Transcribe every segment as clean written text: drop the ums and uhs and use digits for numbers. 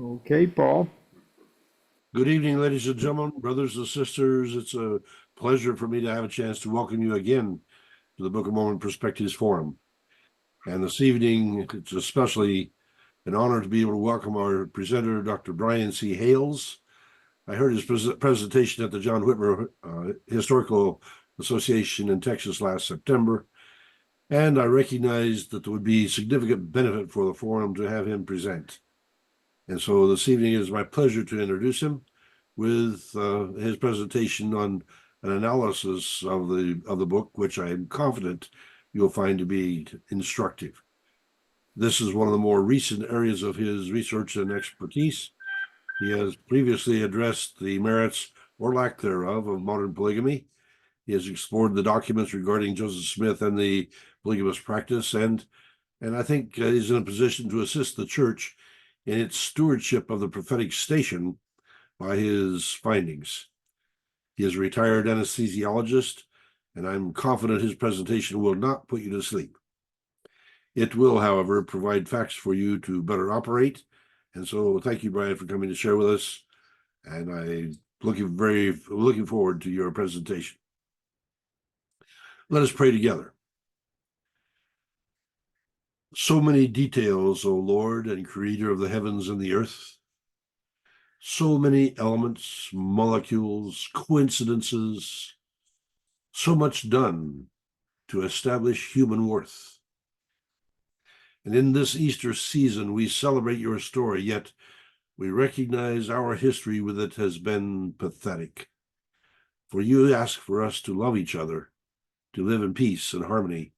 Okay, Paul. Good evening, ladies and gentlemen, brothers and sisters. It's a pleasure for me to have a chance to welcome you again to the Book of Mormon Perspectives Forum. And this evening, it's especially an honor to be able to welcome our presenter, Dr. Brian C. Hales. I heard his presentation at the John Whitmer Historical Association in Texas last September, and I recognized that there would be significant benefit for the forum to have him present. And so this evening it is my pleasure to introduce him with his presentation on an analysis of the book, which I am confident you'll find to be instructive. This is one of the more recent areas of his research and expertise. He has previously addressed the merits or lack thereof of modern polygamy. He has explored the documents regarding Joseph Smith and the polygamous practice, and I think he's in a position to assist the church in its stewardship of the prophetic station by his findings. He is a retired anesthesiologist, and I'm confident his presentation will not put you to sleep. It will, however, provide facts for you to better operate. And so thank you, Brian, for coming to share with us. And I'm looking forward to your presentation. Let us pray together. So many details, O Lord and Creator of the heavens and the earth. So many elements, molecules, coincidences, so much done to establish human worth. And in this Easter season, we celebrate your story, yet we recognize our history with it has been pathetic. For you ask for us to love each other, to live in peace and harmony,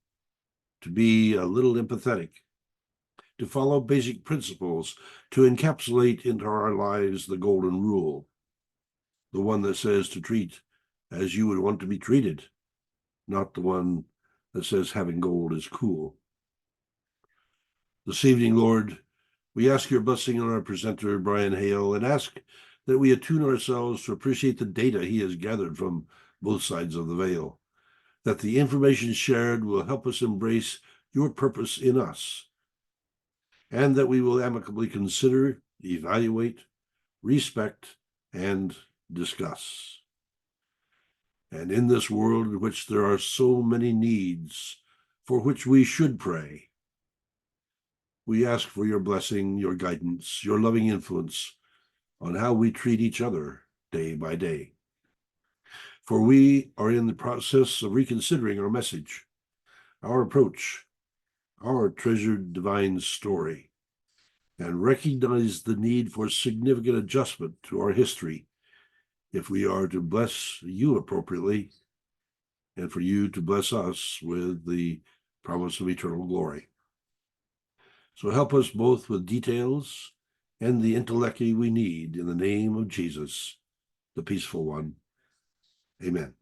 to be a little empathetic, to follow basic principles, to encapsulate into our lives the golden rule, the one that says to treat as you would want to be treated, not the one that says having gold is cool. This evening, Lord, we ask your blessing on our presenter, Brian Hale, and ask that we attune ourselves to appreciate the data he has gathered from both sides of the veil, that the information shared will help us embrace your purpose in us, and that we will amicably consider, evaluate, respect, and discuss. And in this world in which there are so many needs for which we should pray, we ask for your blessing, your guidance, your loving influence on how we treat each other day by day. For we are in the process of reconsidering our message, our approach, our treasured divine story, and recognize the need for significant adjustment to our history if we are to bless you appropriately and for you to bless us with the promise of eternal glory. So help us both with details and the intellect we need in the name of Jesus, the peaceful one. Amen.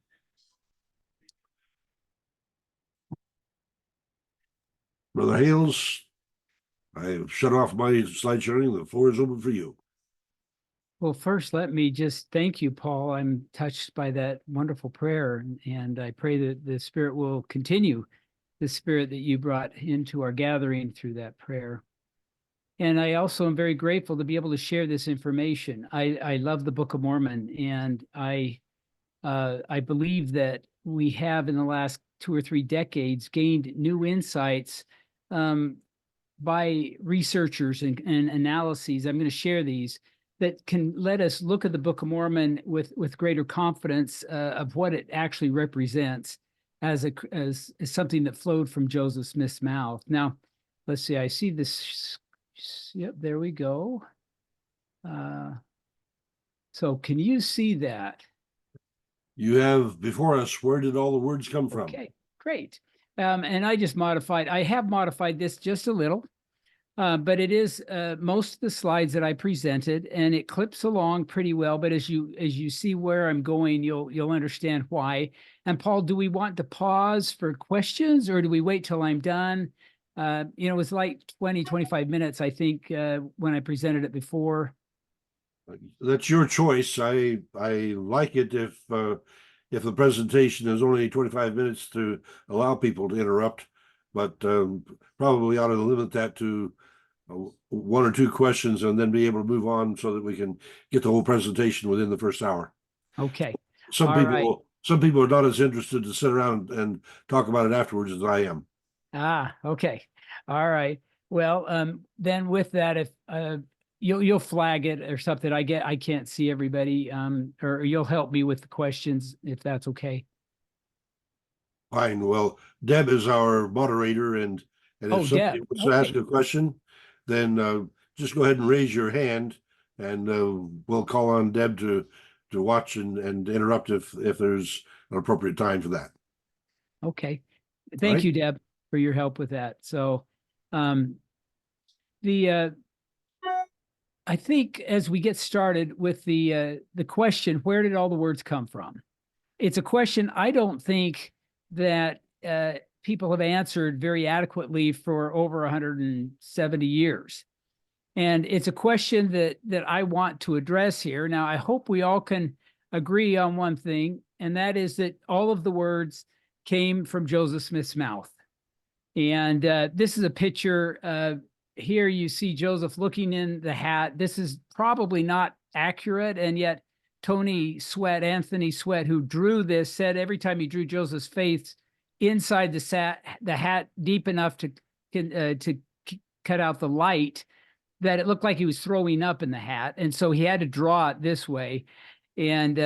Brother Hales, I have shut off my slide sharing. The floor is open for you. Well, first, let me just thank you, Paul. I'm touched by that wonderful prayer, and I pray that the Spirit will continue the Spirit that you brought into our gathering through that prayer. And I also am very grateful to be able to share this information. I love the Book of Mormon, and I believe that we have in the last 2 or 3 decades gained new insights by researchers and analyses. I'm going to share these that can let us look at the Book of Mormon with greater confidence of what it actually represents as something that flowed from Joseph Smith's mouth. Now, let's see. I see this. Yep, there we go. So can you see that? You have before us, where did all the words come from? Okay, great. And I have modified this just a little, but it is most of the slides that I presented, and it clips along pretty well. But as you see where I'm going, you'll understand why. And Paul, do we want to pause for questions, or do we wait till I'm done? It was like 20, 25 minutes, I think, when I presented it before. That's your choice. I like it if the presentation is only 25 minutes to allow people to interrupt, but probably ought to limit that to one or two questions and then be able to move on so that we can get the whole presentation within the first hour. Okay. Some All right. people are not as interested to sit around and talk about it afterwards as I am. Okay. All right. Well, then with that, if you'll flag it or something, I can't see everybody, or you'll help me with the questions if that's okay. Fine. Well, Deb is our moderator, and if Oh, somebody Deb. wants to ask Okay. a question, then just go ahead and raise your hand, and we'll call on Deb to watch and interrupt if there's an appropriate time for that. Okay. All Thank right. you, Deb, for your help with that. So, the I think as we get started with the question, where did all the words come from? It's a question I don't think that people have answered very adequately for over 170 years. And it's a question that I want to address here. Now, I hope we all can agree on one thing, and that is that all of the words came from Joseph Smith's mouth. And this is a picture. Here you see Joseph looking in the hat. This is probably not accurate, and yet Anthony Sweat, who drew this, said every time he drew Joseph's face inside the hat deep enough to cut out the light, that it looked like he was throwing up in the hat, and so he had to draw it this way. And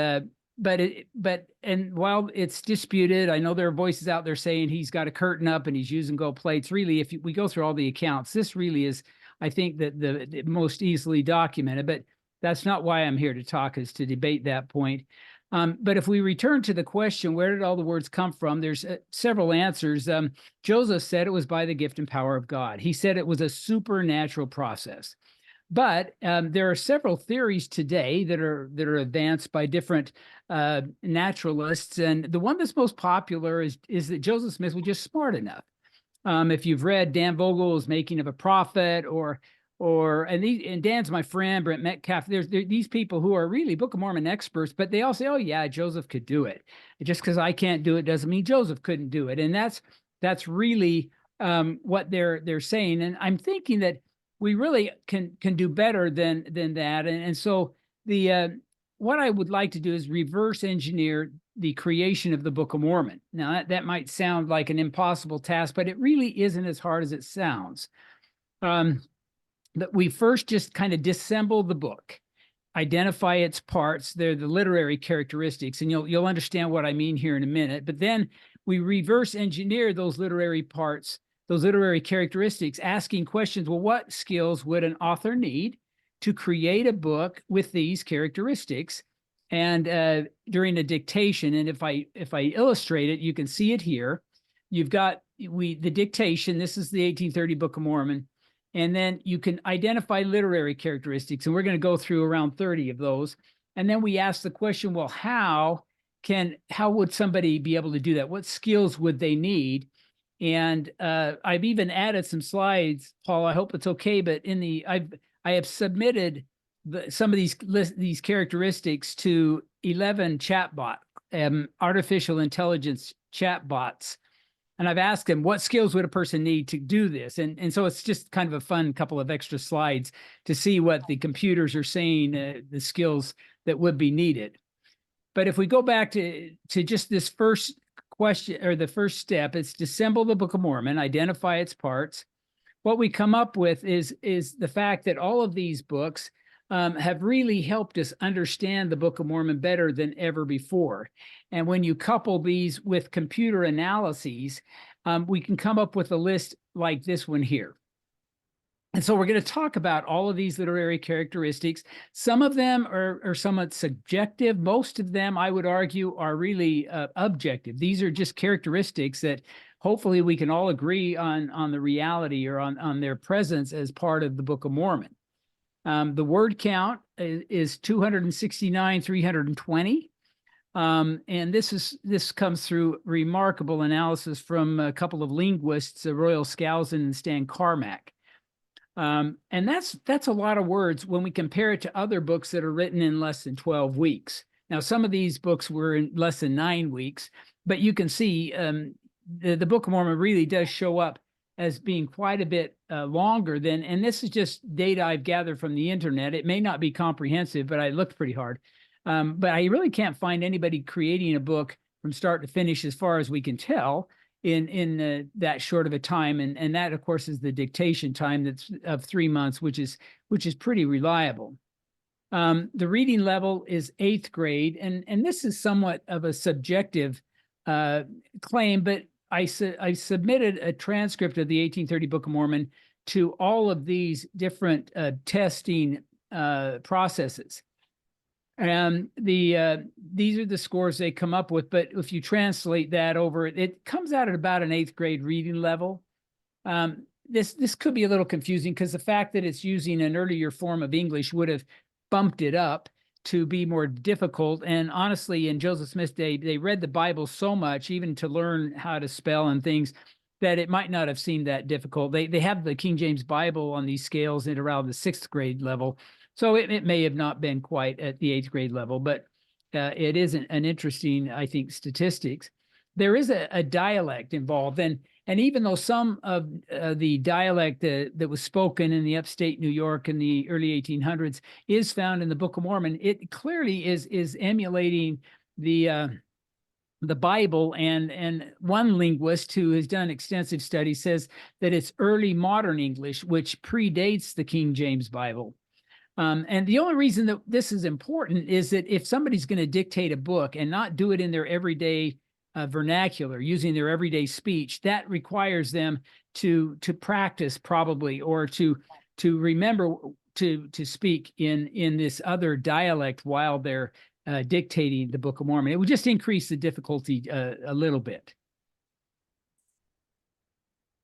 while it's disputed, I know there are voices out there saying he's got a curtain up and he's using gold plates. Really, if we go through all the accounts, this really is, I think, that the most easily documented. But that's not why I'm here to talk, is to debate that point. But if we return to the question, where did all the words come from? There's several answers. Joseph said it was by the gift and power of God. He said it was a supernatural process. But there are several theories today that are advanced by different naturalists, and the one that's most popular is that Joseph Smith was just smart enough. If you've read Dan Vogel's Making of a Prophet, and Dan's my friend, Brent Metcalf, there's these people who are really Book of Mormon experts, but they all say, oh yeah, Joseph could do it. Just because I can't do it doesn't mean Joseph couldn't do it. And that's really what they're saying. And I'm thinking that we really can do better than that. And so what I would like to do is reverse engineer the creation of the Book of Mormon. Now that might sound like an impossible task, but it really isn't as hard as it sounds. That we first just kind of disassemble the book, identify its parts. They're the literary characteristics, and you'll understand what I mean here in a minute. But then we reverse engineer those literary parts, those literary characteristics, asking questions. Well, what skills would an author need to create a book with these characteristics? And during a dictation, and if I illustrate it, you can see it here. You've got the dictation. This is the 1830 Book of Mormon. And then you can identify literary characteristics, and we're going to go through around 30 of those. And then we ask the question, well, how would somebody be able to do that? What skills would they need? And I've even added some slides, Paul. I hope it's okay, but I have submitted some of these characteristics to 11 chatbot, artificial intelligence chatbots. And I've asked them, what skills would a person need to do this? And so it's just kind of a fun couple of extra slides to see what the computers are saying, the skills that would be needed. But if we go back to just this first question, or the first step, it's disassemble the Book of Mormon, identify its parts. What we come up with is the fact that all of these books have really helped us understand the Book of Mormon better than ever before. And when you couple these with computer analyses, we can come up with a list like this one here. And so we're going to talk about all of these literary characteristics. Some of them are somewhat subjective. Most of them, I would argue, are really objective. These are just characteristics that hopefully we can all agree on the reality, or on their presence as part of the Book of Mormon. The word count is 269,320. And this comes through remarkable analysis from a couple of linguists, Royal Skousen and Stan Carmack. And that's a lot of words when we compare it to other books that are written in less than 12 weeks. Now, some of these books were in less than 9 weeks, but you can see the Book of Mormon really does show up as being quite a bit longer than, and this is just data I've gathered from the internet. It may not be comprehensive, but I looked pretty hard. But I really can't find anybody creating a book from start to finish, as far as we can tell, in that short of a time. And that, of course, is the dictation time that's of 3 months, which is pretty reliable. The reading level is 8th grade, and this is somewhat of a subjective claim, but I submitted a transcript of the 1830 Book of Mormon to all of these different testing processes. And these are the scores they come up with, but if you translate that over, it comes out at about an 8th grade reading level. This could be a little confusing, because the fact that it's using an earlier form of English would have bumped it up to be more difficult. And honestly, in Joseph Smith's day, they read the Bible so much, even to learn how to spell and things, that it might not have seemed that difficult. They have the King James Bible on these scales at around the 6th grade level. So it may have not been quite at the 8th grade level, but it is an interesting, I think, statistics. There is a dialect involved. And even though some of the dialect that was spoken in the upstate New York in the early 1800s is found in the Book of Mormon, it clearly is emulating the Bible. And one linguist who has done extensive studies says that it's early modern English, which predates the King James Bible. And the only reason that this is important is that if somebody's going to dictate a book and not do it in their everyday vernacular, using their everyday speech, that requires them to practice, probably, or to remember to speak in this other dialect while they're dictating the Book of Mormon. It would just increase the difficulty a little bit.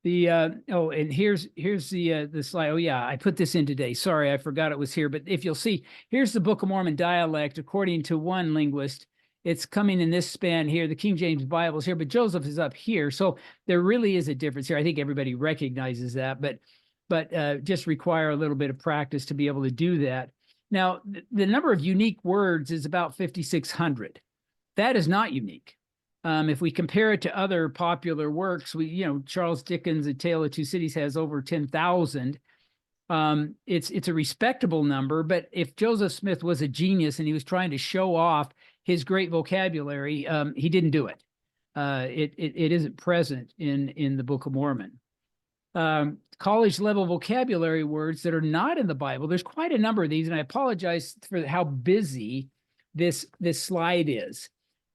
And here's the slide. Oh yeah, I put this in today. Sorry, I forgot it was here. But if you'll see, here's the Book of Mormon dialect according to one linguist. It's coming in this span here. The King James Bible is here, but Joseph is up here. So there really is a difference here. I think everybody recognizes that, but just require a little bit of practice to be able to do that. Now, the number of unique words is about 5,600. That is not unique. If we compare it to other popular works, Charles Dickens' A Tale of Two Cities has over 10,000. It's a respectable number, but if Joseph Smith was a genius and he was trying to show off his great vocabulary, he didn't do it. It isn't present in the Book of Mormon. College level vocabulary words that are not in the Bible, there's quite a number of these, and I apologize for how busy this slide is.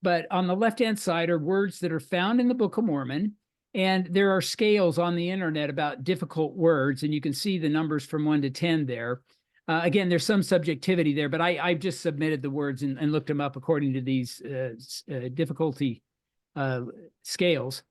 But on the left-hand side are words that are found in the Book of Mormon, and there are scales on the internet about difficult words, and you can see the numbers from 1 to 10 there. Again, there's some subjectivity there, but I've just submitted the words and looked them up according to these difficulty scales.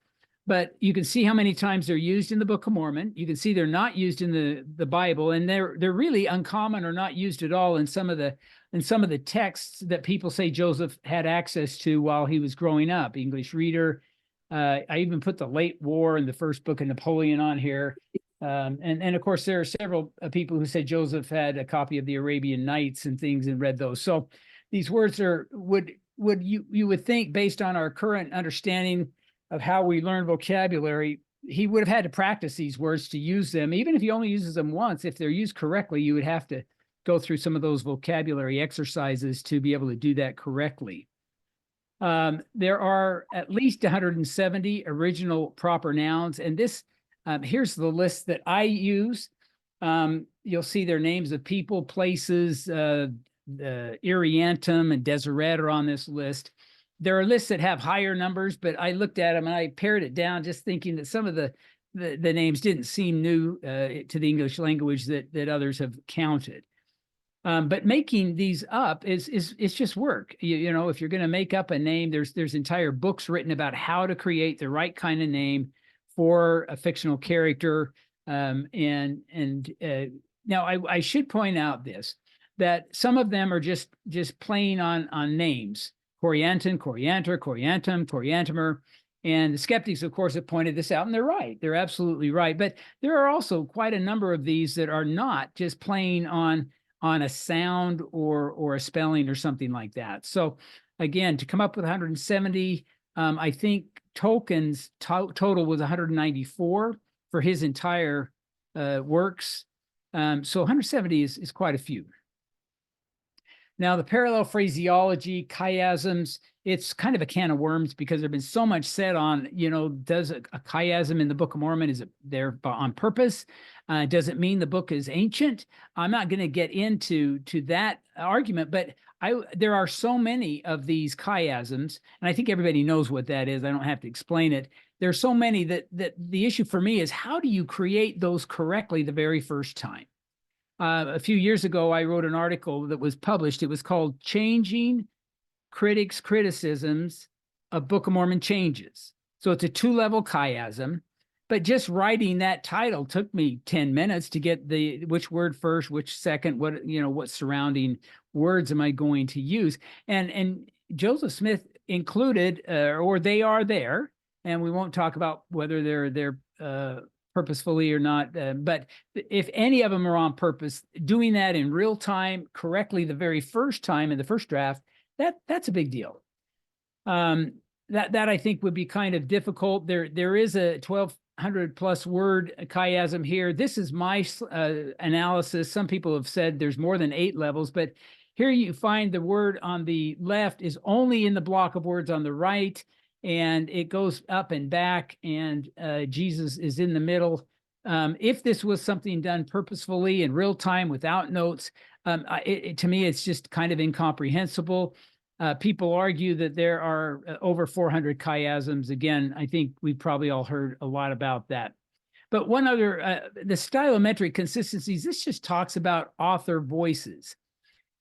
But you can see how many times they're used in the Book of Mormon. You can see they're not used in the Bible, and they're really uncommon or not used at all in some of the texts that people say Joseph had access to while he was growing up. English Reader. I even put the Late War and the First Book of Napoleon on here. And of course, there are several people who said Joseph had a copy of the Arabian Nights and things and read those. So these words you would think, based on our current understanding of how we learn vocabulary, he would have had to practice these words to use them. Even if he only uses them once, if they're used correctly, you would have to go through some of those vocabulary exercises to be able to do that correctly. There are at least 170 original proper nouns, and this here's the list that I use. You'll see their names of people, places, Iriantum and Deseret are on this list. There are lists that have higher numbers, but I looked at them and I pared it down, just thinking that some of the names didn't seem new to the English language that others have counted. But making these up is just work. You know, if you're going to make up a name, there's entire books written about how to create the right kind of name for a fictional character. Now I should point out that some of them are just playing on names. Corianton, Coriantor, Coriantum, Coriantimer. And the skeptics, of course, have pointed this out, and they're right. They're absolutely right. But there are also quite a number of these that are not just playing on a sound or a spelling or something like that. So again, to come up with 170, I think Tolkien's total was 194. for his entire works. So 170 is quite a few. Now, the parallel phraseology, chiasms, it's kind of a can of worms because there's been so much said on, does a chiasm in the Book of Mormon, is it there on purpose? Does it mean the book is ancient? I'm not going to get into that argument, but there are so many of these chiasms, and I think everybody knows what that is. I don't have to explain it. There's so many that the issue for me is, how do you create those correctly the very first time? A few years ago, I wrote an article that was published. It was called Changing Critics' Criticisms of Book of Mormon Changes. So it's a 2-level chiasm, but just writing that title took me 10 minutes to get which word first, which second, what surrounding words am I going to use? And Joseph Smith included, or they are there, and we won't talk about whether they're purposefully or not, but if any of them are on purpose, doing that in real time correctly the very first time in the first draft, that's a big deal. That I think would be kind of difficult. There is a 1,200 plus word chiasm here. This is my analysis. Some people have said there's more than 8 levels, but here you find the word on the left is only in the block of words on the right, and it goes up and back, and Jesus is in the middle. If this was something done purposefully in real time without notes, to me, it's just kind of incomprehensible. People argue that there are over 400 chiasms. Again, I think we've probably all heard a lot about that. But one other, the stylometric consistencies, this just talks about author voices.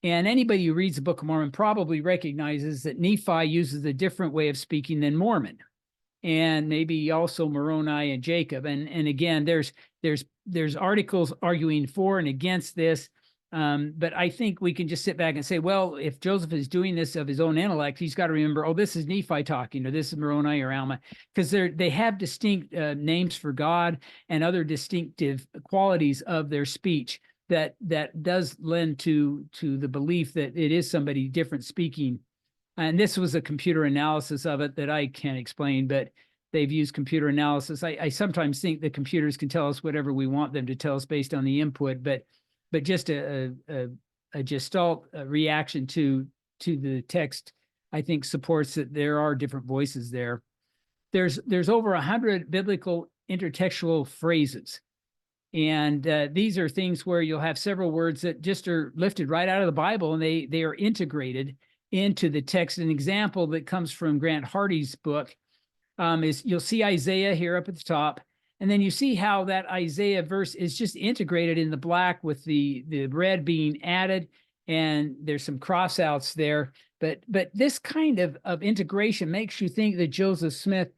And anybody who reads the Book of Mormon probably recognizes that Nephi uses a different way of speaking than Mormon, and maybe also Moroni and Jacob. And again, there's articles arguing for and against this. But I think we can just sit back and say, well, if Joseph is doing this of his own intellect, he's got to remember, oh, this is Nephi talking, or this is Moroni or Alma, because they have distinct names for God and other distinctive qualities of their speech that does lend to the belief that it is somebody different speaking. And this was a computer analysis of it that I can't explain, but they've used computer analysis. I sometimes think the computers can tell us whatever we want them to tell us based on the input, but just a gestalt reaction to the text, I think, supports that there are different voices there. There's over 100 biblical intertextual phrases. And these are things where you'll have several words that just are lifted right out of the Bible, and they are integrated into the text. An example that comes from Grant Hardy's book is, you'll see Isaiah here up at the top, and then you see how that Isaiah verse is just integrated in the black with the red being added, and there's some crossouts there. But this kind of integration makes you think that Joseph Smith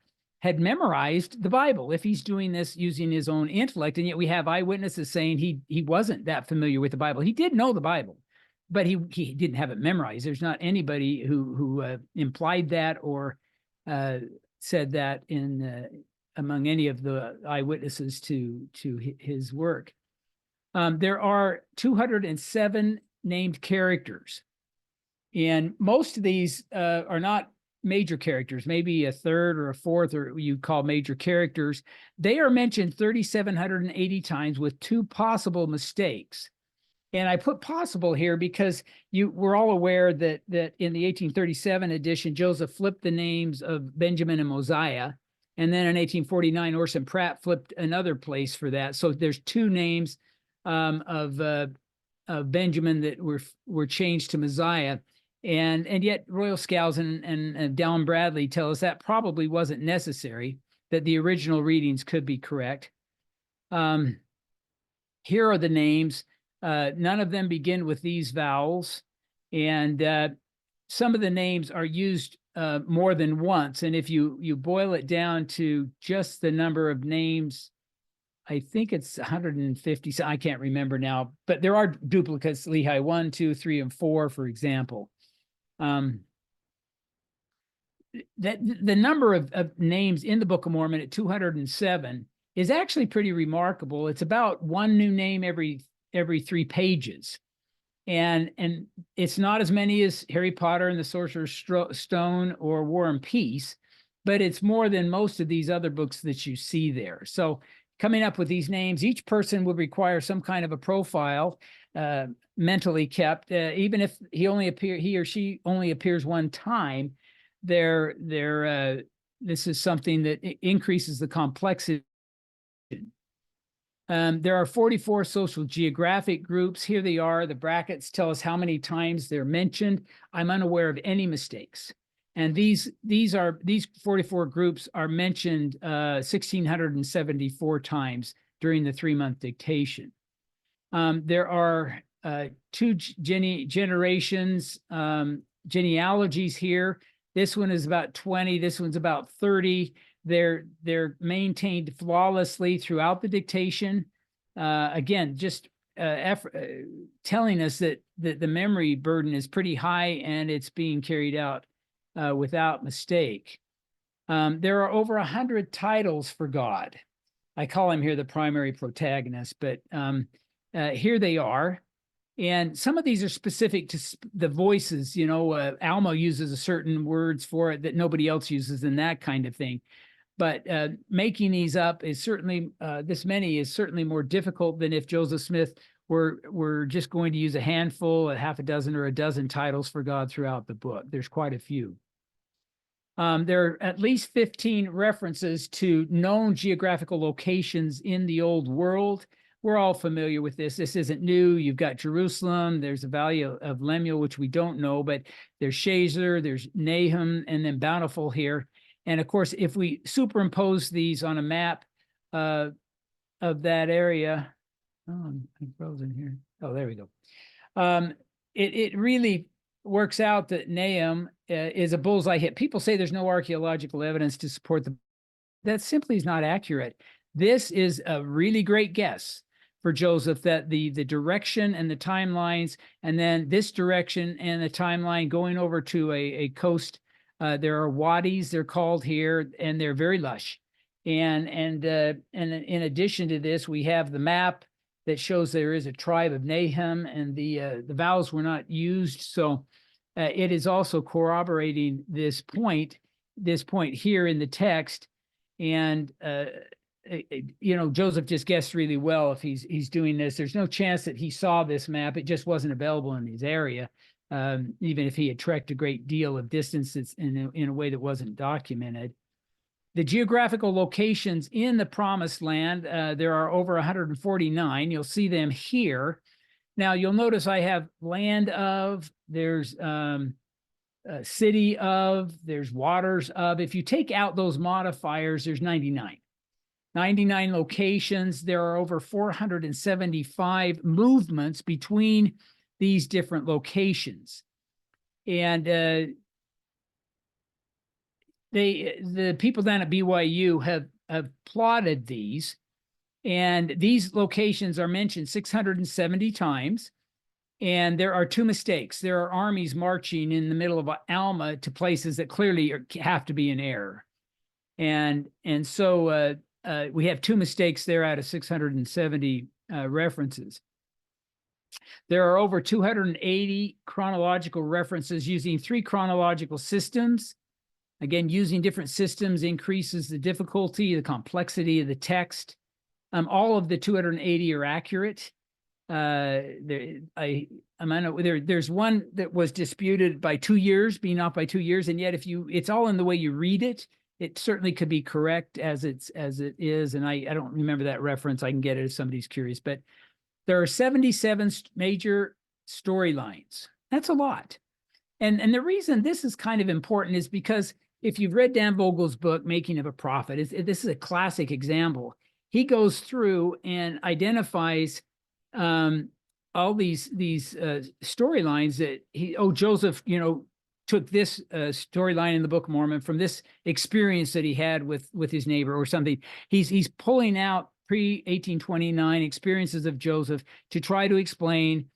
had memorized the Bible if he's doing this using his own intellect. And yet we have eyewitnesses saying he wasn't that familiar with the Bible. He did know the Bible, but he didn't have it memorized. There's not anybody who implied that or said that among any of the eyewitnesses to his work. There are 207 named characters, and most of these are not major characters, maybe a third or a fourth, or you call major characters. They are mentioned 3,780 times with 2 possible mistakes. And I put possible here because we're all aware that in the 1837 edition, Joseph flipped the names of Benjamin and Mosiah. And then in 1849, Orson Pratt flipped another place for that. So there's 2 names of Benjamin that were changed to Mosiah. And yet Royal Scouts and Dallin Bradley tell us that probably wasn't necessary, that the original readings could be correct. Here are the names. None of them begin with these vowels. And some of the names are used more than once. And if you boil it down to just the number of names, I think it's 150. So I can't remember now, but there are duplicates, Lehi 1, 2, 3, and 4, for example. That the number of names in the Book of Mormon at 207 is actually pretty remarkable. It's about 1 new name every 3 pages. And it's not as many as Harry Potter and the Sorcerer's Stone or War and Peace, but it's more than most of these other books that you see there. So coming up with these names. Each person would require some kind of a profile mentally kept, even if he or she only appears one time. This is something that increases the complexity. There are 44 social geographic groups. Here they are. The brackets tell us how many times they're mentioned. I'm unaware of any mistakes. And these 44 groups are mentioned 1,674 times during the 3-month dictation. There are 2 generations, genealogies here. This one is about 20. This one's about 30. They're maintained flawlessly throughout the dictation. Again, just telling us that the memory burden is pretty high and it's being carried out without mistake. There are over 100 titles for God. I call him here the primary protagonist, but here they are. And some of these are specific to the voices. Alma uses a certain words for it that nobody else uses, and that kind of thing. But making these up is certainly, this many is certainly more difficult than if Joseph Smith were just going to use a handful, a half a dozen or a dozen titles for God throughout the book. There's quite a few. There are at least 15 references to known geographical locations in the Old World. We're all familiar with this. This isn't new. You've got Jerusalem. There's the Valley of Lemuel, which we don't know, but there's Shazer, there's Nahum, and then Bountiful here. And of course, if we superimpose these on a map of that area, I'm frozen here. Oh, there we go. It really works out that Nahum is a bullseye hit. People say there's no archaeological evidence to support that simply is not accurate. This is a really great guess for Joseph, that the direction and the timelines, and then this direction and the timeline going over to a coast. There are wadis, they're called here, and they're very lush. And in addition to this, we have the map that shows there is a tribe of Nahum, and the vowels were not used. So it is also corroborating this point here in the text. And Joseph just guessed really well if he's doing this. There's no chance that he saw this map. It just wasn't available in his area. Even if he had trekked a great deal of distances in a way that wasn't documented. The geographical locations in the Promised Land, there are over 149. You'll see them here. Now, you'll notice I have land of, there's city of, there's waters of. If you take out those modifiers, there's 99. 99 locations. There are over 475 movements between these different locations. And the people down at BYU have plotted these, and these locations are mentioned 670 times. And there are 2 mistakes. There are armies marching in the middle of Alma to places that clearly have to be in error. And so we have 2 mistakes there out of 670 references. There are over 280 chronological references using 3 chronological systems. Again, using different systems increases the difficulty, the complexity of the text. All of the 280 are accurate. There's one that was disputed by 2 years, being off by 2 years, and yet it's all in the way you read it. It certainly could be correct as it is, and I don't remember that reference. I can get it if somebody's curious, but there are 77 major storylines. That's a lot. And the reason this is kind of important is because if you've read Dan Vogel's book, Making of a Prophet, this is a classic example. He goes through and identifies all these storylines that Joseph, took this storyline in the Book of Mormon from this experience that he had with his neighbor or something. He's pulling out pre-1829 experiences of Joseph to try to explain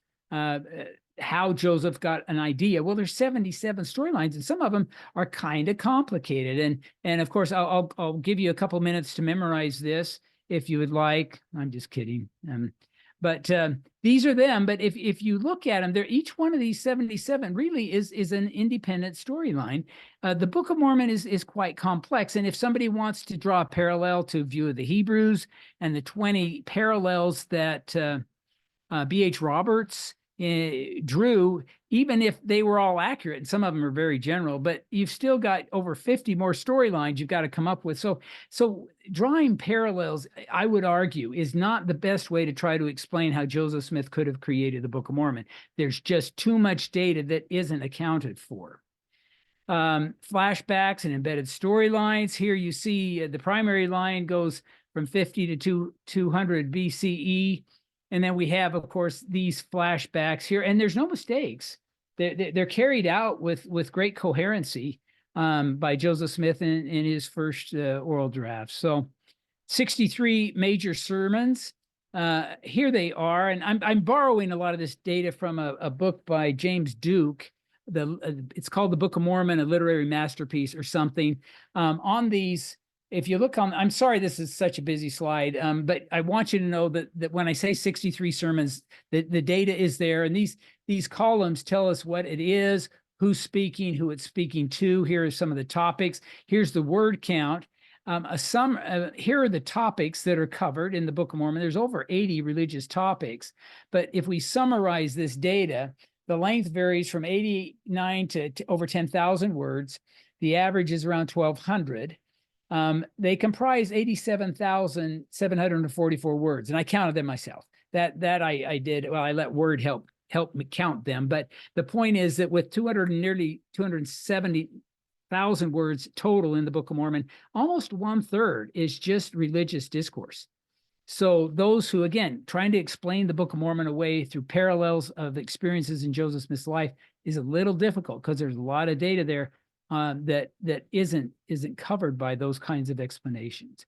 how Joseph got an idea. Well, there's 77 storylines, and some of them are kind of complicated. And of course, I'll give you a couple minutes to memorize this if you would like. I'm just kidding. But these are them. But if you look at them, they're each one of these 77 really is an independent storyline. The Book of Mormon is quite complex. And if somebody wants to draw a parallel to View of the Hebrews and the 20 parallels that B.H. Roberts drew, even if they were all accurate, and some of them are very general, but you've still got over 50 more storylines you've got to come up with. So drawing parallels, I would argue, is not the best way to try to explain how Joseph Smith could have created the Book of Mormon. There's just too much data that isn't accounted for. Flashbacks and embedded storylines. Here you see the primary line goes from 50 to 200 BCE. And then we have, of course, these flashbacks here, and there's no mistakes. They're carried out with great coherency by Joseph Smith in his first oral draft. So 63 major sermons. Here they are, and I'm borrowing a lot of this data from a book by James Duke. It's called The Book of Mormon, a literary masterpiece or something. On these, if you look on, I'm sorry this is such a busy slide, but I want you to know that when I say 63 sermons, the data is there, and these columns tell us what it is, who's speaking, who it's speaking to. Here are some of the topics. Here's the word count. Here are the topics that are covered in the Book of Mormon. There's over 80 religious topics, but if we summarize this data, the length varies from 89 to over 10,000 words. The average is around 1,200. They comprise 87,744 words, and I counted them myself. That I did. Well, I let Word help me count them. But the point is that with nearly 270,000 words total in the Book of Mormon, almost 1/3 is just religious discourse. So those who, again, trying to explain the Book of Mormon away through parallels of experiences in Joseph Smith's life is a little difficult because there's a lot of data there that isn't covered by those kinds of explanations.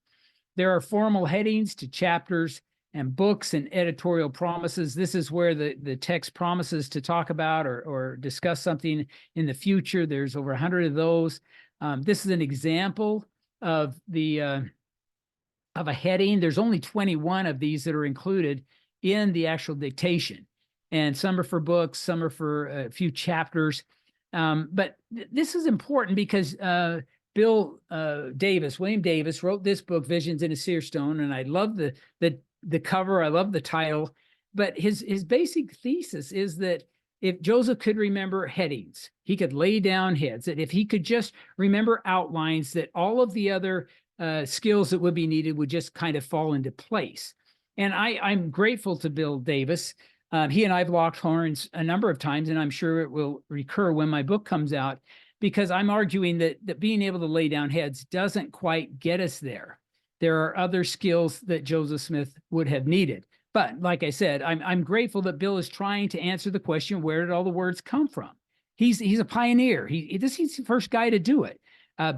There are formal headings to chapters and books and editorial promises. This is where the text promises to talk about or discuss something in the future. There's over 100 of those. This is an example of of a heading. There's only 21 of these that are included in the actual dictation, and some are for books, some are for a few chapters. But this is important because William Davis wrote this book, Visions in a Seer Stone, and I love the cover. I love the title. But his basic thesis is that if Joseph could remember headings, he could lay down heads, that if he could just remember outlines, that all of the other skills that would be needed would just kind of fall into place. And I'm grateful to Bill Davis. He and I have locked horns a number of times, and I'm sure it will recur when my book comes out, because I'm arguing that being able to lay down heads doesn't quite get us there. There are other skills that Joseph Smith would have needed. But like I said, I'm grateful that Bill is trying to answer the question, where did all the words come from? He's a pioneer. He's the first guy to do it.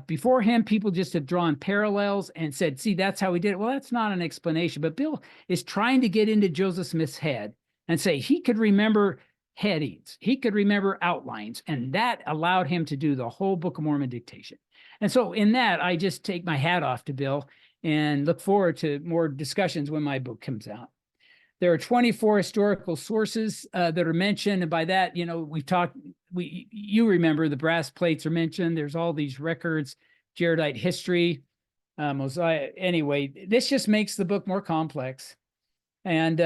Before him, people just have drawn parallels and said, see, that's how he did it. Well, that's not an explanation. But Bill is trying to get into Joseph Smith's head and say he could remember headings, he could remember outlines, and that allowed him to do the whole Book of Mormon dictation. And so in that, I just take my hat off to Bill and look forward to more discussions when my book comes out. There are 24 historical sources that are mentioned, and by that, you remember the brass plates are mentioned. There's all these records, Jaredite history, Mosiah. Anyway, this just makes the book more complex. And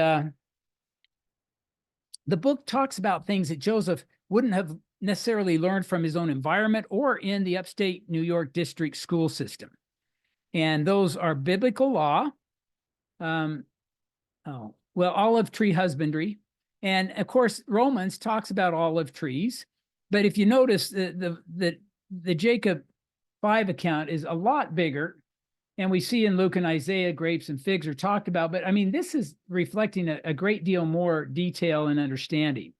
the book talks about things that Joseph wouldn't have necessarily learned from his own environment or in the upstate New York district school system. And those are biblical law, olive tree husbandry. And of course, Romans talks about olive trees. But if you notice, the Jacob 5 account is a lot bigger. And we see in Luke and Isaiah, grapes and figs are talked about. But I mean, this is reflecting a great deal more detail and understanding.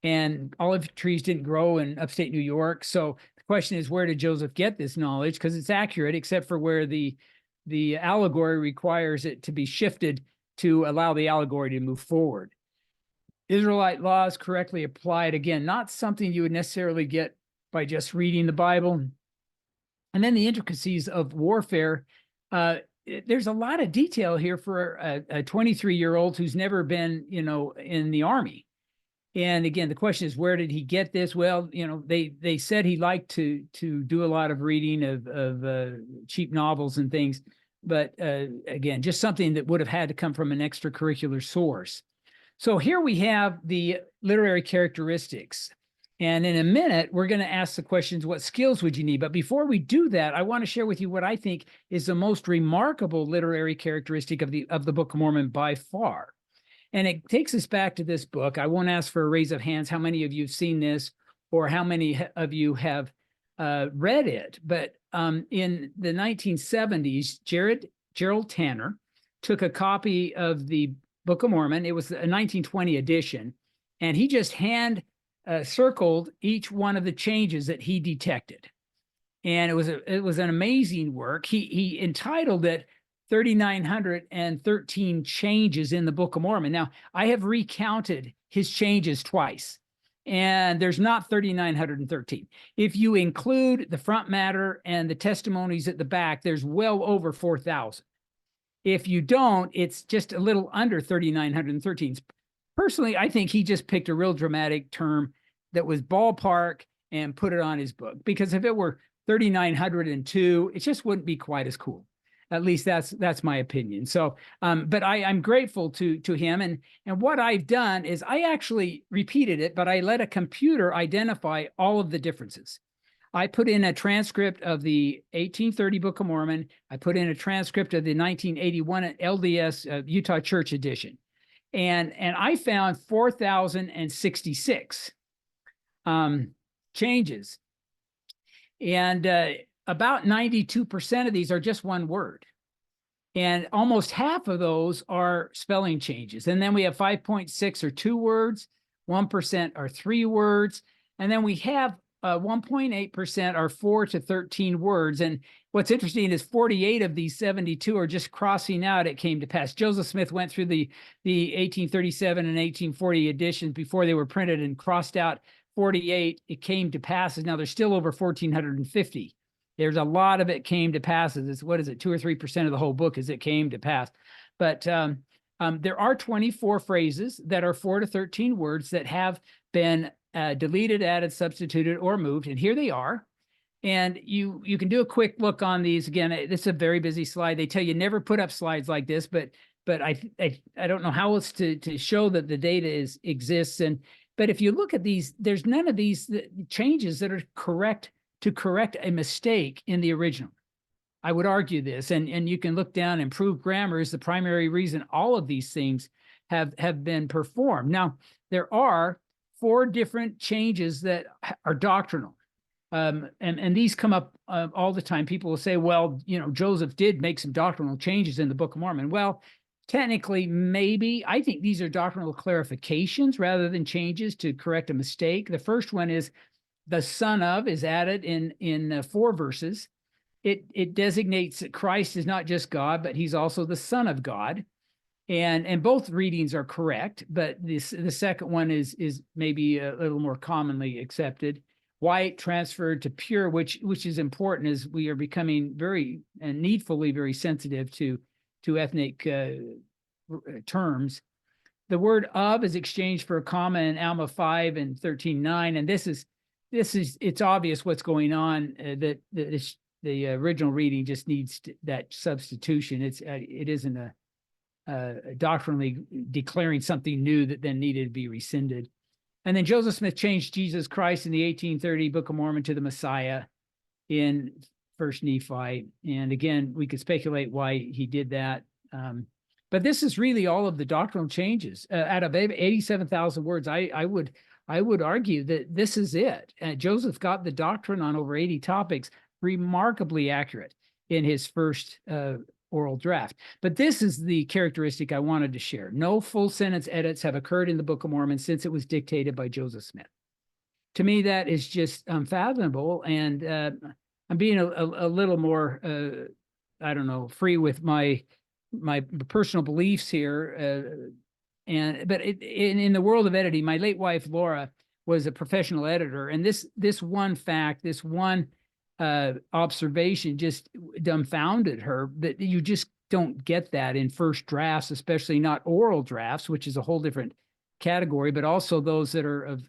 And olive trees didn't grow in upstate New York. So the question is, where did Joseph get this knowledge? Because it's accurate, except for where the allegory requires it to be shifted to allow the allegory to move forward. Israelite laws correctly applied. Again, not something you would necessarily get by just reading the Bible. And then the intricacies of warfare. there's a lot of detail here for a 23-year-old who's never been, in the Army. And again, the question is, where did he get this? Well, they said he liked to do a lot of reading of cheap novels and things, but again, just something that would have had to come from an extracurricular source. So here we have the literary characteristics. And in a minute, we're going to ask the questions, what skills would you need? But before we do that, I want to share with you what I think is the most remarkable literary characteristic of the Book of Mormon by far. And it takes us back to this book. I won't ask for a raise of hands how many of you have seen this or how many of you have read it. But in the 1970s, Gerald Tanner took a copy of the Book of Mormon. It was a 1920 edition, and he just circled each one of the changes that he detected. And it was an amazing work. He entitled it 3,913 changes in the Book of Mormon. Now, I have recounted his changes twice, and there's not 3,913. If you include the front matter and the testimonies at the back, there's well over 4,000. If you don't, it's just a little under 3,913. Personally, I think he just picked a real dramatic term that was ballpark and put it on his book, because if it were 3,902, it just wouldn't be quite as cool. At least that's my opinion. So, but I'm grateful to him. And what I've done is I actually repeated it, but I let a computer identify all of the differences. I put in a transcript of the 1830 Book of Mormon. I put in a transcript of the 1981 LDS Utah Church edition. And I found 4,066 changes. And about 92% of these are just one word. And almost half of those are spelling changes. And then we have 5.6 are 2 words, 1% are 3 words. And then we have 1.8% are 4 to 13 words. And what's interesting is 48 of these 72 are just crossing out, it came to pass. Joseph Smith went through the 1837 and 1840 editions before they were printed and crossed out 48, it came to pass. Now there's still over 1,450. There's a lot of it came to pass. It's, what is it, 2 or 3% of the whole book is it came to pass. But there are 24 phrases that are 4 to 13 words that have been deleted, added, substituted, or moved. And here they are. And you can do a quick look on these. Again, this is a very busy slide. They tell you never put up slides like this, but I don't know how else to show that the data exists. But if you look at these, there's none of these changes that are correct to correct a mistake in the original. I would argue this, and you can look down. Improved grammar is the primary reason all of these things have been performed. Now, there are 4 different changes that are doctrinal. And these come up all the time. People will say, well, Joseph did make some doctrinal changes in the Book of Mormon. Well, technically, maybe. I think these are doctrinal clarifications rather than changes to correct a mistake. The first one is the son of is added in 4 verses. It designates that Christ is not just God, but he's also the Son of God. And both readings are correct, but the second one is maybe a little more commonly accepted. White transferred to pure, which is important as we are becoming very and needfully very sensitive to ethnic terms. The word of is exchanged for a comma in Alma 5 and 13:9, and this is it's obvious what's going on. That the original reading just needs that substitution. It isn't a doctrinally declaring something new that then needed to be rescinded. And then Joseph Smith changed Jesus Christ in the 1830 Book of Mormon to the Messiah in First Nephi. And again, we could speculate why he did that. But this is really all of the doctrinal changes. Out of 87,000 words, I would argue that this is it. Joseph got the doctrine on over 80 topics remarkably accurate in his first oral draft. But this is the characteristic I wanted to share. No full sentence edits have occurred in the Book of Mormon since it was dictated by Joseph Smith. To me, that is just unfathomable. And I'm being a little more, free with my personal beliefs here. But in the world of editing, my late wife, Laura, was a professional editor. And this one fact, this one observation just dumbfounded her, that you just don't get that in first drafts, especially not oral drafts, which is a whole different category, but also those that are of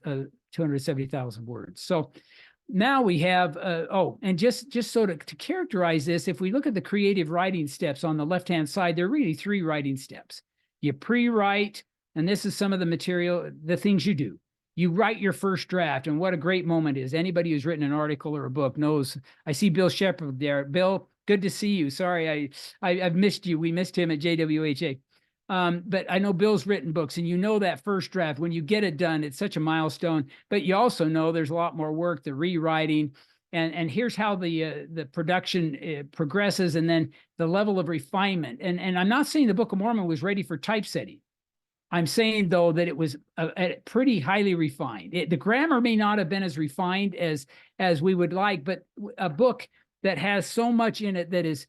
270,000 words. So now we have, and just so to characterize this, if we look at the creative writing steps on the left-hand side, there are really 3 writing steps. You pre-write, and this is some of the material, the things you do. You write your first draft, and what a great moment is. Anybody who's written an article or a book knows. I see Bill Shepard there. Bill, good to see you. Sorry, I've missed you. We missed him at JWHA. But I know Bill's written books, and you know that first draft, when you get it done, it's such a milestone. But you also know there's a lot more work, the rewriting, and here's how the production progresses, and then the level of refinement. And I'm not saying the Book of Mormon was ready for typesetting. I'm saying, though, that it was pretty highly refined. The grammar may not have been as refined as we would like, but a book that has so much in it that is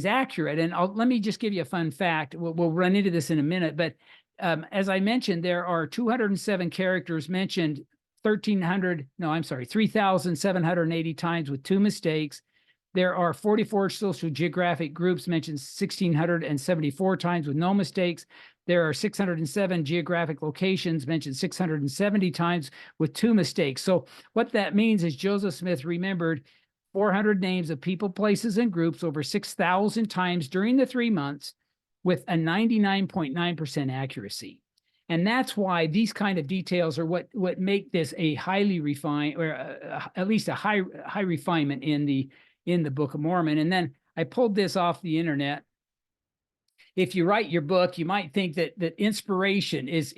accurate. And let me just give you a fun fact. We'll run into this in a minute, but as I mentioned, there are 207 characters mentioned 3,780 times with 2 mistakes. There are 44 social geographic groups mentioned 1,674 times with no mistakes. There are 607 geographic locations mentioned 670 times with 2 mistakes. So what that means is Joseph Smith remembered 400 names of people, places, and groups over 6,000 times during the 3 months with a 99.9% accuracy. And that's why these kind of details are what make this a highly refined, or at least a high refinement in the Book of Mormon. And then I pulled this off the internet. If you write your book, you might think that inspiration is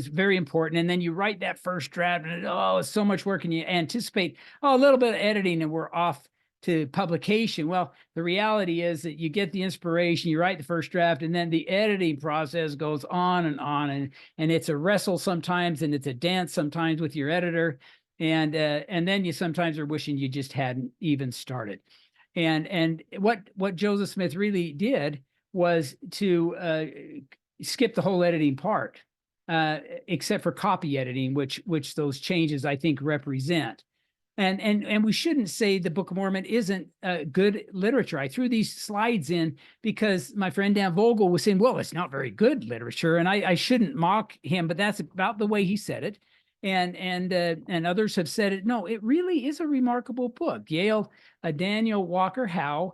very important. And then you write that first draft, and it's so much work, and you anticipate, a little bit of editing, and we're off to publication. Well, the reality is that you get the inspiration, you write the first draft, and then the editing process goes on, and it's a wrestle sometimes, and it's a dance sometimes with your editor. And then you sometimes are wishing you just hadn't even started. And what Joseph Smith really did was to skip the whole editing part, except for copy editing, which those changes, I think, represent. And we shouldn't say the Book of Mormon isn't good literature. I threw these slides in because my friend Dan Vogel was saying, well, it's not very good literature, and I shouldn't mock him, but that's about the way he said it. And others have said it. No, it really is a remarkable book. Yale, Daniel Walker Howe.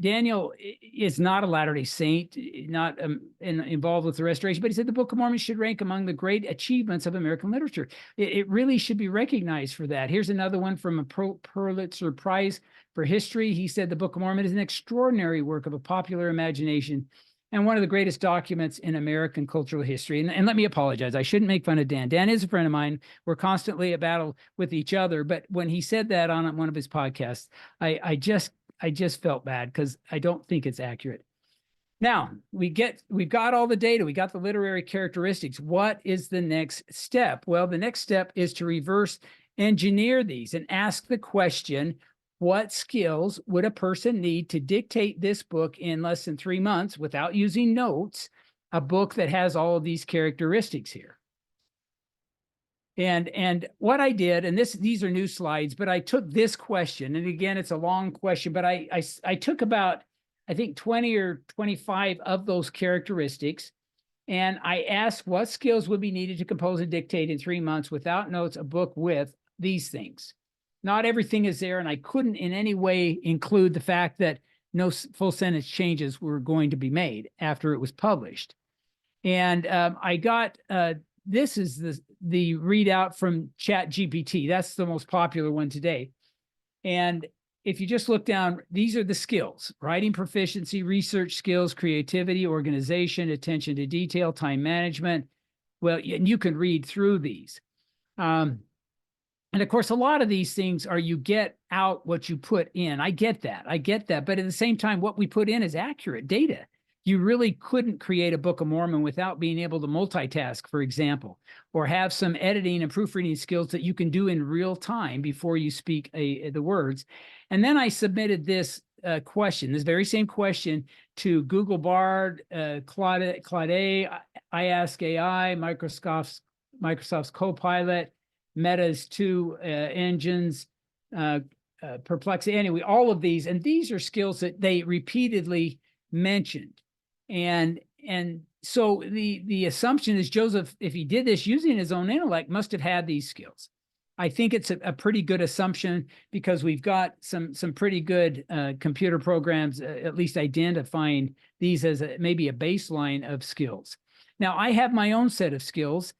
Daniel is not a Latter-day Saint, not involved with the Restoration, but he said the Book of Mormon should rank among the great achievements of American literature. It really should be recognized for that. Here's another one from a Pulitzer Prize for History. He said the Book of Mormon is an extraordinary work of a popular imagination and one of the greatest documents in American cultural history. And let me apologize. I shouldn't make fun of Dan. Dan is a friend of mine. We're constantly at battle with each other. But when he said that on one of his podcasts, I just felt bad because I don't think it's accurate. Now, we've got all the data. We got the literary characteristics. What is the next step? Well, the next step is to reverse engineer these and ask the question, what skills would a person need to dictate this book in less than 3 months without using notes, a book that has all of these characteristics here? And what I did, and these are new slides, but I took this question, and again, it's a long question, but I took about, I think, 20 or 25 of those characteristics, and I asked what skills would be needed to compose and dictate in 3 months without notes, a book with these things. Not everything is there, and I couldn't in any way include the fact that no full sentence changes were going to be made after it was published. And I got, this is the readout from ChatGPT. That's the most popular one today. And if you just look down, these are the skills: writing proficiency, research skills, creativity, organization, attention to detail, time management. Well, and you can read through these. And of course, a lot of these things are you get out what you put in. I get that. But at the same time, what we put in is accurate data. You really couldn't create a Book of Mormon without being able to multitask, for example, or have some editing and proofreading skills that you can do in real time before you speak the words. And then I submitted this question, this very same question, to Google Bard, Claude, I Ask AI, Microsoft's Copilot, Meta's 2 engines, Perplexity. Anyway, all of these, and these are skills that they repeatedly mentioned. And so the assumption is Joseph, if he did this using his own intellect, must have had these skills. I think it's a pretty good assumption because we've got some pretty good computer programs, at least identifying these as maybe a baseline of skills. Now, I have my own set of skills.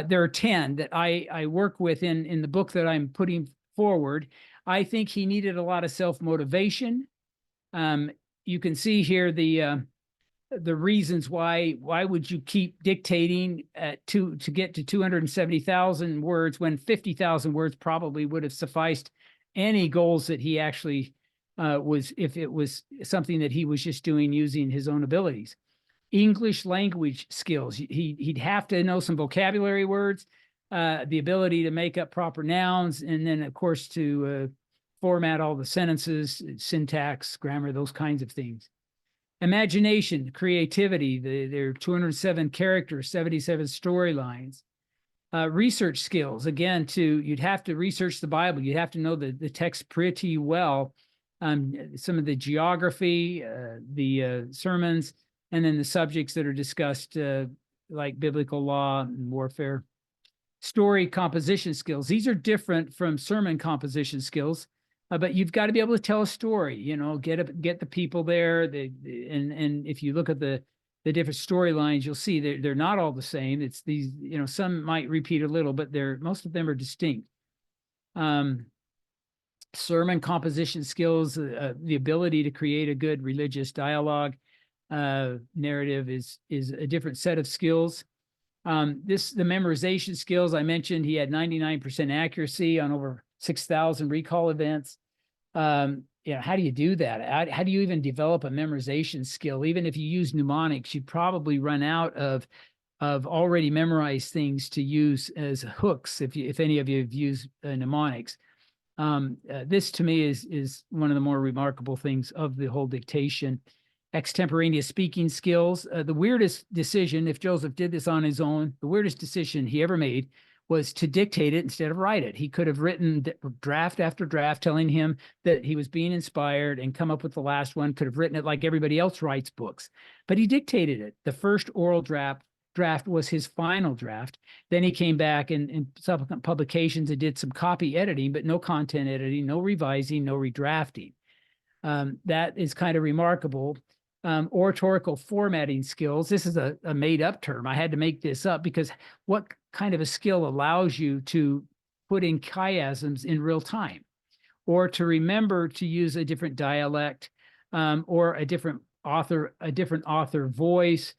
There are 10 that I work with in the book that I'm putting forward. I think he needed a lot of self-motivation. You can see here the reasons why would you keep dictating to get to 270,000 words when 50,000 words probably would have sufficed any goals that he actually was, if it was something that he was just doing using his own abilities. English language skills. He'd have to know some vocabulary words, the ability to make up proper nouns, and then of course to format all the sentences, syntax, grammar, those kinds of things. Imagination, creativity, there are 207 characters, 77 storylines. Research skills, again, you'd have to research the Bible. You'd have to know the text pretty well. Some of the geography, the sermons, and then the subjects that are discussed, like biblical law and warfare. Story composition skills. These are different from sermon composition skills. But you've got to be able to tell a story, get the people there. And if you look at the different storylines, you'll see they're not all the same. It's these, some might repeat a little, but most of them are distinct. Sermon composition skills, the ability to create a good religious dialogue, narrative is a different set of skills. The memorization skills I mentioned, he had 99% accuracy on over 6,000 recall events. How do you do that? How do you even develop a memorization skill? Even if you use mnemonics, you probably run out of already memorized things to use as hooks. If any of you have used mnemonics, this to me is one of the more remarkable things of the whole dictation. Extemporaneous speaking skills. The weirdest decision, if Joseph did this on his own, the weirdest decision he ever made was to dictate it instead of write it. He could have written draft after draft telling him that he was being inspired and come up with the last one, could have written it like everybody else writes books, but he dictated it. The first oral draft was his final draft. Then he came back in subsequent publications and did some copy editing, but no content editing, no revising, no redrafting. That is kind of remarkable. Oratorical formatting skills. This is a made-up term. I had to make this up because what kind of a skill allows you to put in chiasms in real time, or to remember to use a different dialect, or a different author voice.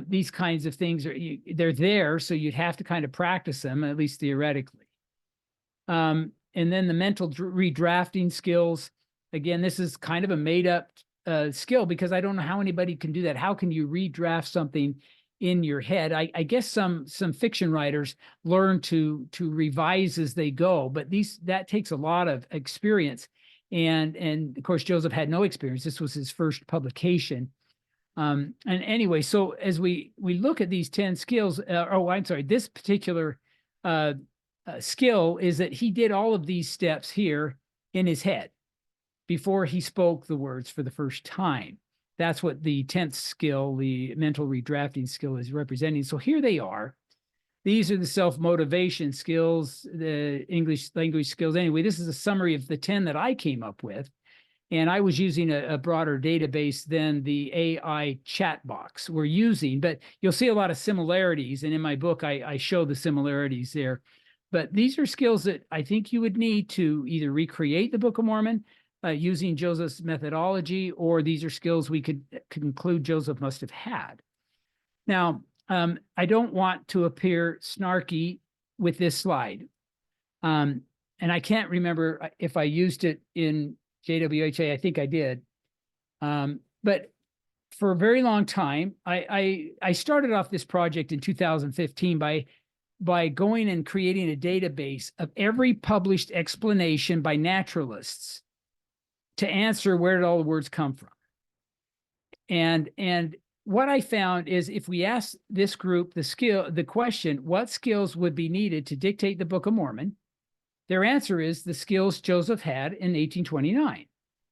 These kinds of things they're there, so you'd have to kind of practice them, at least theoretically. And then the mental redrafting skills. Again, this is kind of a made-up skill because I don't know how anybody can do that. How can you redraft something in your head? I guess some fiction writers learn to revise as they go, but that takes a lot of experience. And of course, Joseph had no experience. This was his first publication. And anyway, so as we look at these 10 skills, this particular skill is that he did all of these steps here in his head before he spoke the words for the first time. That's what the 10th skill, the mental redrafting skill, is representing. So here they are. These are the self-motivation skills, the English language skills. Anyway, this is a summary of the 10 that I came up with. And I was using a broader database than the AI chat box we're using, but you'll see a lot of similarities. And in my book, I show the similarities there. But these are skills that I think you would need to either recreate the Book of Mormon using Joseph's methodology, or these are skills we could conclude Joseph must have had. Now, I don't want to appear snarky with this slide. And I can't remember if I used it in JWHA. I think I did. But for a very long time, I started off this project in 2015 by going and creating a database of every published explanation by naturalists to answer where did all the words come from. And what I found is if we ask this group the question, what skills would be needed to dictate the Book of Mormon, their answer is the skills Joseph had in 1829.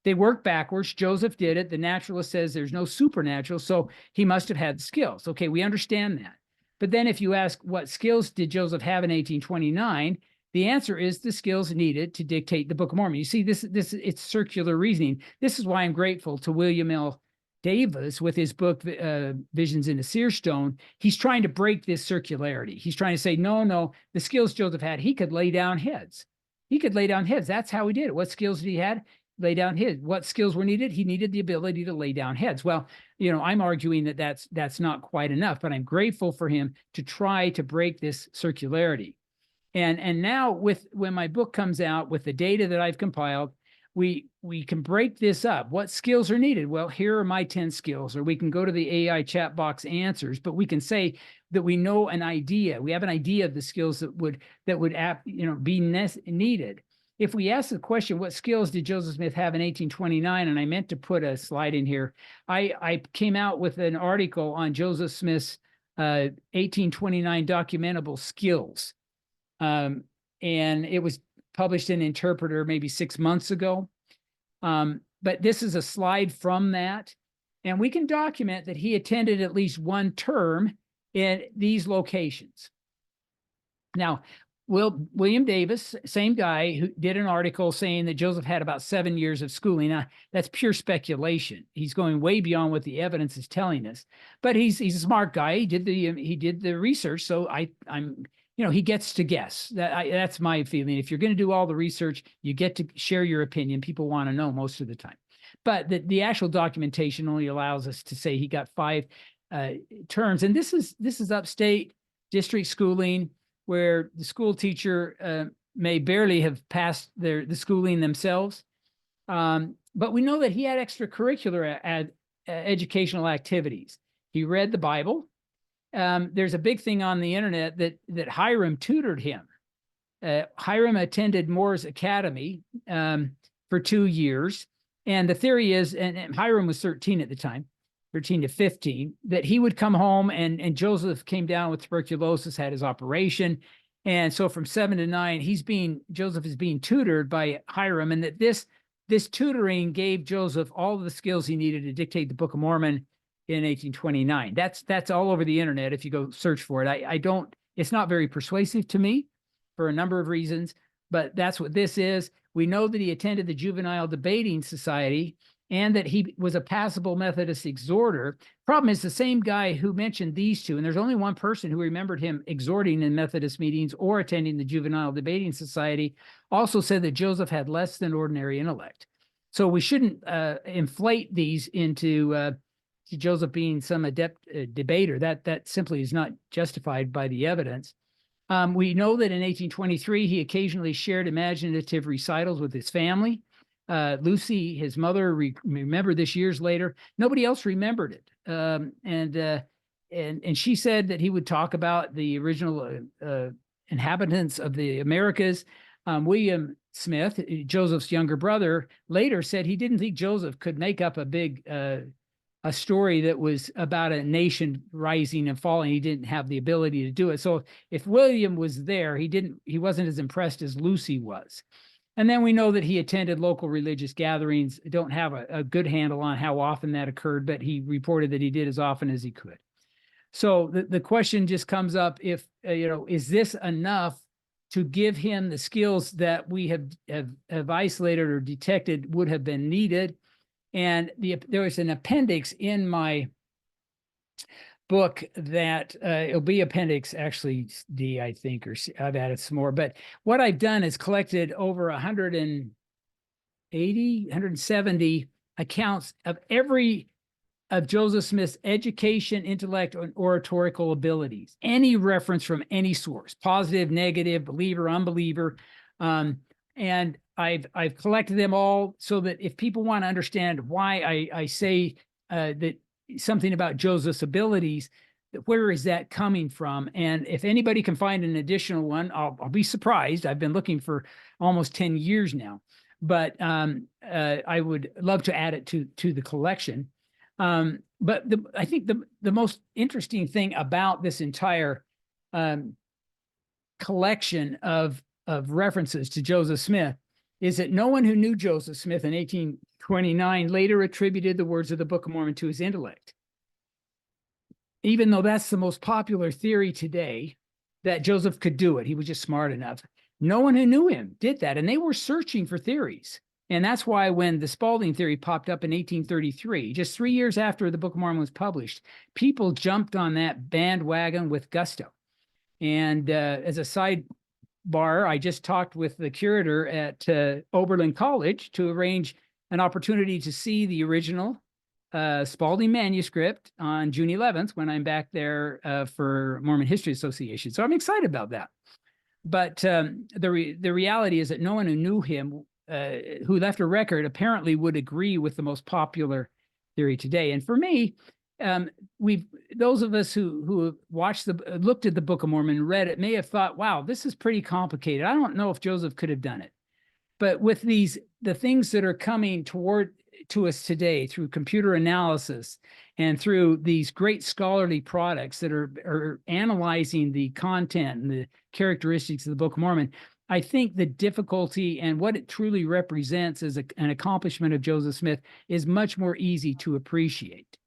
They work backwards. Joseph did it. The naturalist says there's no supernatural, so he must have had skills. Okay, we understand that. But then if you ask what skills did Joseph have in 1829, the answer is the skills needed to dictate the Book of Mormon. You see, this it's circular reasoning. This is why I'm grateful to William L. Davis with his book, Visions in the Seer Stone. He's trying to break this circularity. He's trying to say, no, the skills Joseph had, he could lay down heads. He could lay down heads. That's how he did it. What skills did he had? Lay down heads. What skills were needed? He needed the ability to lay down heads. Well, I'm arguing that that's not quite enough, but I'm grateful for him to try to break this circularity. And now when my book comes out with the data that I've compiled, we can break this up. What skills are needed? Well, here are my 10 skills, or we can go to the AI chat box answers, but we can say that we know an idea. We have an idea of the skills that would be needed. If we ask the question, what skills did Joseph Smith have in 1829? And I meant to put a slide in here. I came out with an article on Joseph Smith's 1829 documentable skills. And it was published in Interpreter maybe 6 months ago. But this is a slide from that. And we can document that he attended at least one term in these locations. Now, William Davis, same guy, who did an article saying that Joseph had about 7 years of schooling. Now, that's pure speculation. He's going way beyond what the evidence is telling us. But he's a smart guy. He did the research. So I'm he gets to guess. That's my feeling. If you're going to do all the research, you get to share your opinion. People want to know most of the time. But the actual documentation only allows us to say he got 5 terms. And this is upstate district schooling, where the school teacher may barely have passed the schooling themselves. But we know that he had extracurricular educational activities. He read the Bible. There's a big thing on the internet that Hiram tutored him. Hiram attended Moore's Academy for 2 years. And the theory is, and Hiram was 13 at the time, 13 to 15, that he would come home and Joseph came down with tuberculosis, had his operation. And so from 7 to 9, Joseph is being tutored by Hiram, and that this tutoring gave Joseph all of the skills he needed to dictate the Book of Mormon in 1829. That's all over the internet if you go search for it. It's not very persuasive to me for a number of reasons, but that's what this is. We know that he attended the Juvenile Debating Society and that he was a passable Methodist exhorter. Problem is, the same guy who mentioned these two, and there's only one person who remembered him exhorting in Methodist meetings or attending the Juvenile Debating Society, also said that Joseph had less than ordinary intellect. So we shouldn't inflate these into Joseph being some adept debater. That simply is not justified by the evidence. We know that in 1823, he occasionally shared imaginative recitals with his family. Lucy, his mother, remembered this years later. Nobody else remembered it. And she said that he would talk about the original inhabitants of the Americas. William Smith, Joseph's younger brother, later said he didn't think Joseph could make up a story that was about a nation rising and falling. He didn't have the ability to do it. So if William was there, he wasn't as impressed as Lucy was. And then we know that he attended local religious gatherings. Don't have a good handle on how often that occurred, but he reported that he did as often as he could. So the question just comes up, if is this enough to give him the skills that we have isolated or detected would have been needed? And there was an appendix in my book that it'll be appendix actually D, I think, or C, I've added some more. But what I've done is collected over 170 accounts of Joseph Smith's education, intellect, and oratorical abilities. Any reference from any source, positive, negative, believer, unbeliever. And I've collected them all so that if people want to understand why I say that something about Joseph's abilities, where is that coming from? And if anybody can find an additional one, I'll be surprised. I've been looking for almost 10 years now, but I would love to add it to the collection. But I think the most interesting thing about this entire collection of references to Joseph Smith is that no one who knew Joseph Smith in 1829 later attributed the words of the Book of Mormon to his intellect. Even though that's the most popular theory today, that Joseph could do it, he was just smart enough. No one who knew him did that, and they were searching for theories. And that's why when the Spalding theory popped up in 1833, just 3 years after the Book of Mormon was published, people jumped on that bandwagon with gusto. And as a sidebar, I just talked with the curator at Oberlin College to arrange an opportunity to see the original Spalding manuscript on June 11th when I'm back there for Mormon History Association. So I'm excited about that. But the reality is that no one who knew him, who left a record, apparently would agree with the most popular theory today. And for me, those of us who watched looked at the Book of Mormon and read it may have thought, wow, this is pretty complicated. I don't know if Joseph could have done it. But with the things that are coming to us today through computer analysis and through these great scholarly products that are analyzing the content and the characteristics of the Book of Mormon, I think the difficulty and what it truly represents as an accomplishment of Joseph Smith is much more easy to appreciate.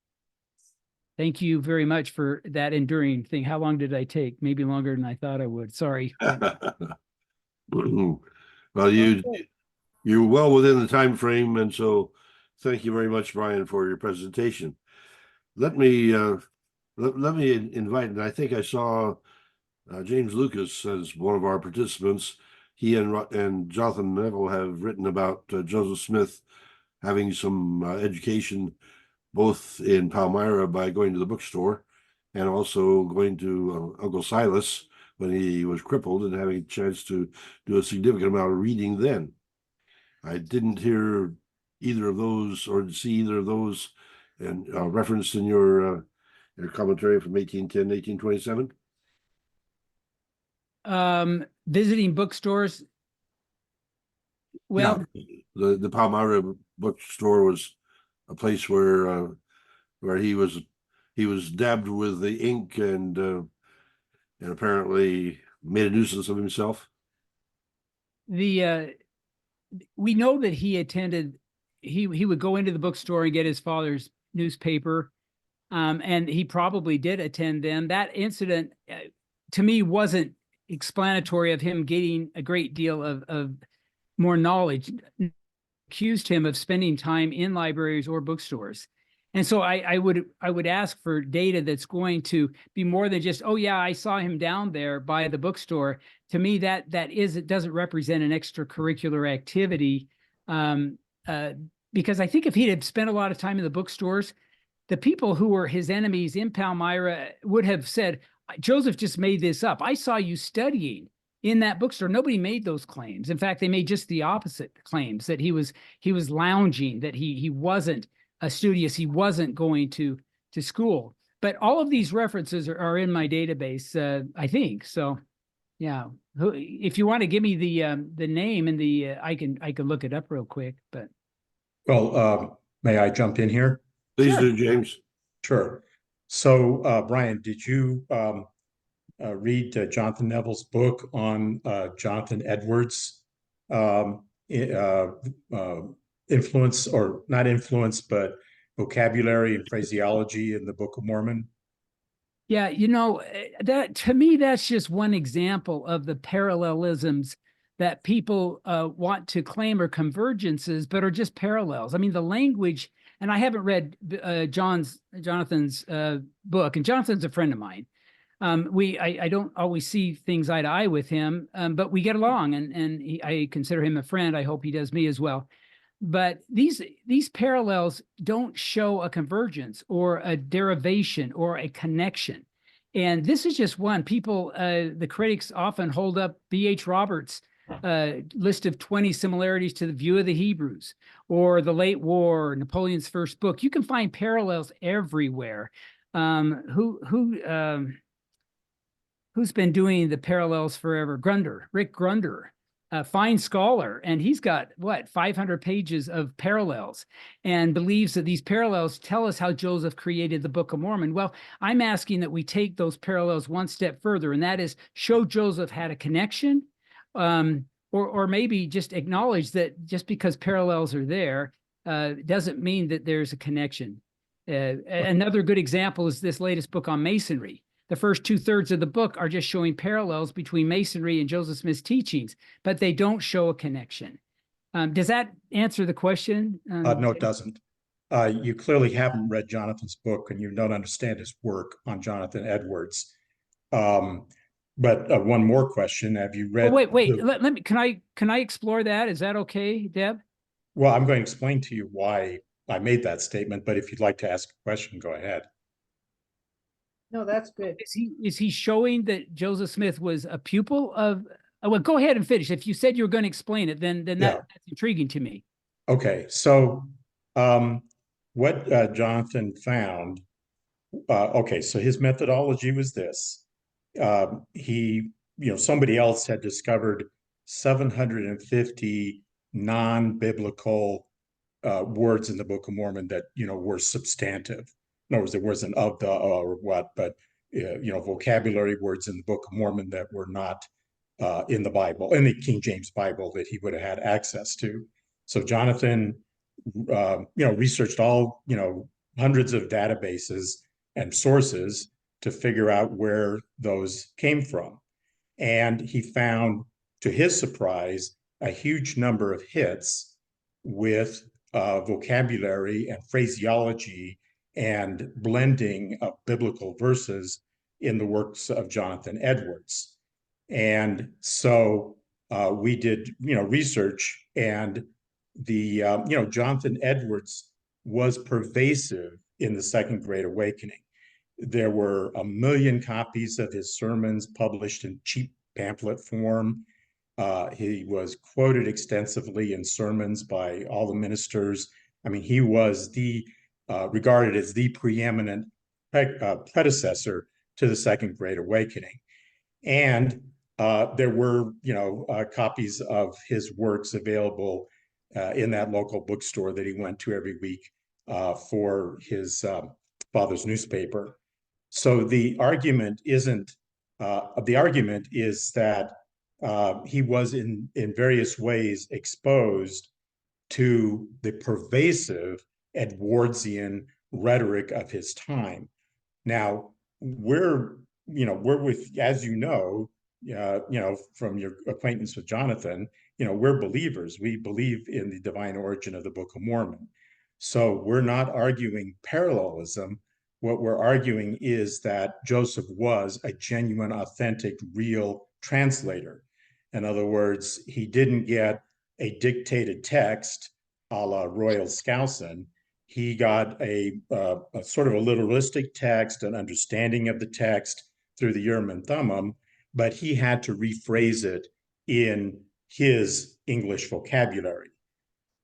Thank you very much for that enduring thing. How long did I take? Maybe longer than I thought I would. Sorry. Well, you're well within the time frame, and so thank you very much, Brian, for your presentation. Let me invite, and I think I saw James Lucas as one of our participants. He and Jonathan Neville have written about Joseph Smith having some education both in Palmyra by going to the bookstore and also going to Uncle Silas when he was crippled and having a chance to do a significant amount of reading then. I didn't hear either of those or see either of those and referenced in your commentary from 1810, 1827. Visiting bookstores. Well, yeah, the Palmyra bookstore was a place where he was dabbed with the ink and apparently made a nuisance of himself. We know that he attended. He would go into the bookstore and get his father's newspaper, and he probably did attend them. That incident, to me, wasn't explanatory of him getting a great deal of more knowledge. Accused him of spending time in libraries or bookstores. And so I would ask for data that's going to be more than just, oh yeah, I saw him down there by the bookstore. To me, it doesn't represent an extracurricular activity, because I think if he had spent a lot of time in the bookstores, the people who were his enemies in Palmyra would have said, Joseph just made this up. I saw you studying in that bookstore. Nobody made those claims. In fact, they made just the opposite claims, that he was lounging, that he wasn't studious, he wasn't going to school. But all of these references are in my database, I think. So, yeah. If you want to give me the name and I can look it up real quick. But well, may I jump in here? Please Sure. do, James. Sure. So, Brian, did you read Jonathan Neville's book on Jonathan Edwards' influence, or not influence, but vocabulary and phraseology in the Book of Mormon? Yeah, that to me, that's just one example of the parallelisms that people want to claim are convergences, but are just parallels. I mean, the language, and I haven't read Jonathan's book, and Jonathan's a friend of mine. I don't always see things eye to eye with him, but we get along, and I consider him a friend. I hope he does me as well. But these parallels don't show a convergence or a derivation or a connection. And this is just one. People, the critics often hold up B.H. Roberts' list of 20 similarities to the View of the Hebrews, or the Late War, Napoleon's First Book. You can find parallels everywhere. Who's been doing the parallels forever? Rick Grunder. A fine scholar, and he's got 500 pages of parallels, and believes that these parallels tell us how Joseph created the Book of Mormon. Well, I'm asking that we take those parallels one step further, and that is show Joseph had a connection, or maybe just acknowledge that just because parallels are there doesn't mean that there's a connection. Another good example is this latest book on Masonry. The first 2/3 of the book are just showing parallels between Masonry and Joseph Smith's teachings, but they don't show a connection. Does that answer the question? No, it doesn't. You clearly haven't read Jonathan's book, and you don't understand his work on Jonathan Edwards. But one more question: have you read? Wait. Let me. Can I explore that? Is that okay, Deb? Well, I'm going to explain to you why I made that statement. But if you'd like to ask a question, go ahead. No, that's good. Is he showing that Joseph Smith was a pupil of? Well, go ahead and finish. If you said you were going to explain it, then that's intriguing to me. Okay, so what Jonathan found. Okay, so his methodology was this. Somebody else had discovered 750 non-biblical words in the Book of Mormon that were substantive. In other words, there wasn't of the or what, but vocabulary words in the Book of Mormon that were not in the Bible, in the King James Bible, that he would have had access to. So Jonathan, researched all hundreds of databases and sources to figure out where those came from, and he found, to his surprise, a huge number of hits with vocabulary and phraseology and blending of biblical verses in the works of Jonathan Edwards. And so we did, research, and the, Jonathan Edwards was pervasive in the Second Great Awakening. There were 1 million copies of his sermons published in cheap pamphlet form. He was quoted extensively in sermons by all the ministers. I mean, he was regarded as the preeminent predecessor to the Second Great Awakening. And there were, copies of his works available in that local bookstore that he went to every week for his father's newspaper. So the argument is that he was in various ways exposed to the pervasive Edwardsian rhetoric of his time. Now, we're with, as from your acquaintance with Jonathan, we're believers. We believe in the divine origin of the Book of Mormon. So we're not arguing parallelism. What we're arguing is that Joseph was a genuine, authentic, real translator. In other words, he didn't get a dictated text a la Royal Skousen. He got a sort of a literalistic text, an understanding of the text through the Urim and Thummim, but he had to rephrase it in his English vocabulary.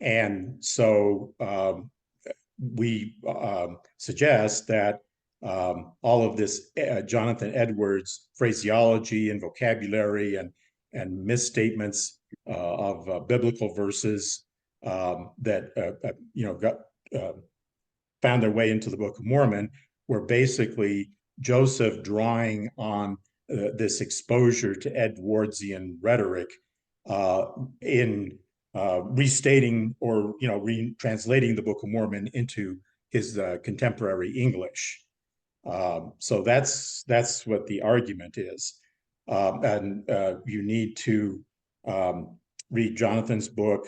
And so we suggest that all of this Jonathan Edwards phraseology and vocabulary and misstatements of biblical verses that found their way into the Book of Mormon were basically Joseph drawing on this exposure to Edwardsian rhetoric in restating or retranslating the Book of Mormon into his contemporary English. So that's what the argument is, and you need to read Jonathan's book.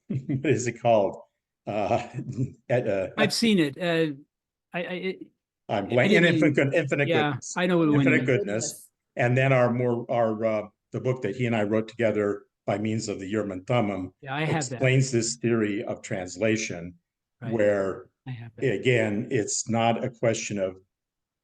What is it called? I've seen it. I'm blanking. Infinite yeah, Goodness. I know Infinite Goodness. And then the book that he and I wrote together by means of the Urim and Thummim explains this theory of translation, where again, it's not a question of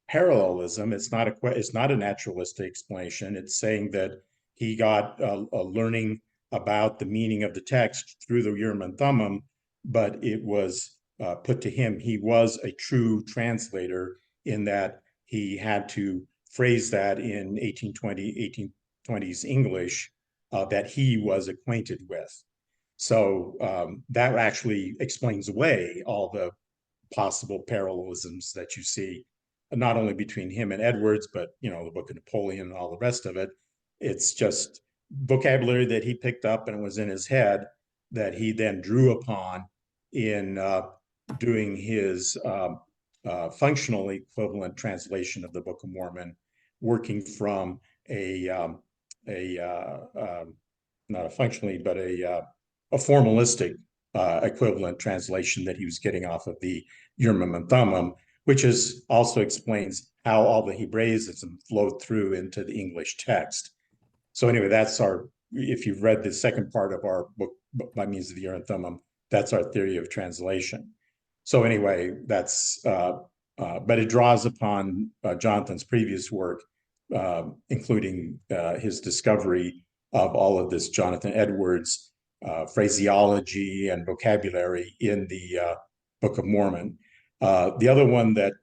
parallelism. It's not a naturalistic explanation. It's saying that he got a learning about the meaning of the text through the Urim and Thummim, but it was put to him. He was a true translator in that he had to phrase that in 1820s English that he was acquainted with. So that actually explains away all the possible parallelisms that you see, not only between him and Edwards, but the Book of Napoleon and all the rest of it. It's just vocabulary that he picked up and was in his head that he then drew upon in doing his functional equivalent translation of the Book of Mormon, working from not a functionally, but a formalistic equivalent translation that he was getting off of the Urim and Thummim, which also explains how all the Hebraism flowed through into the English text. So anyway, that's if you've read the second part of our book by means of the Urim and Thummim, that's our theory of translation. So anyway, but it draws upon Jonathan's previous work, including his discovery of all of this Jonathan Edwards phraseology and vocabulary in the Book of Mormon. The other one that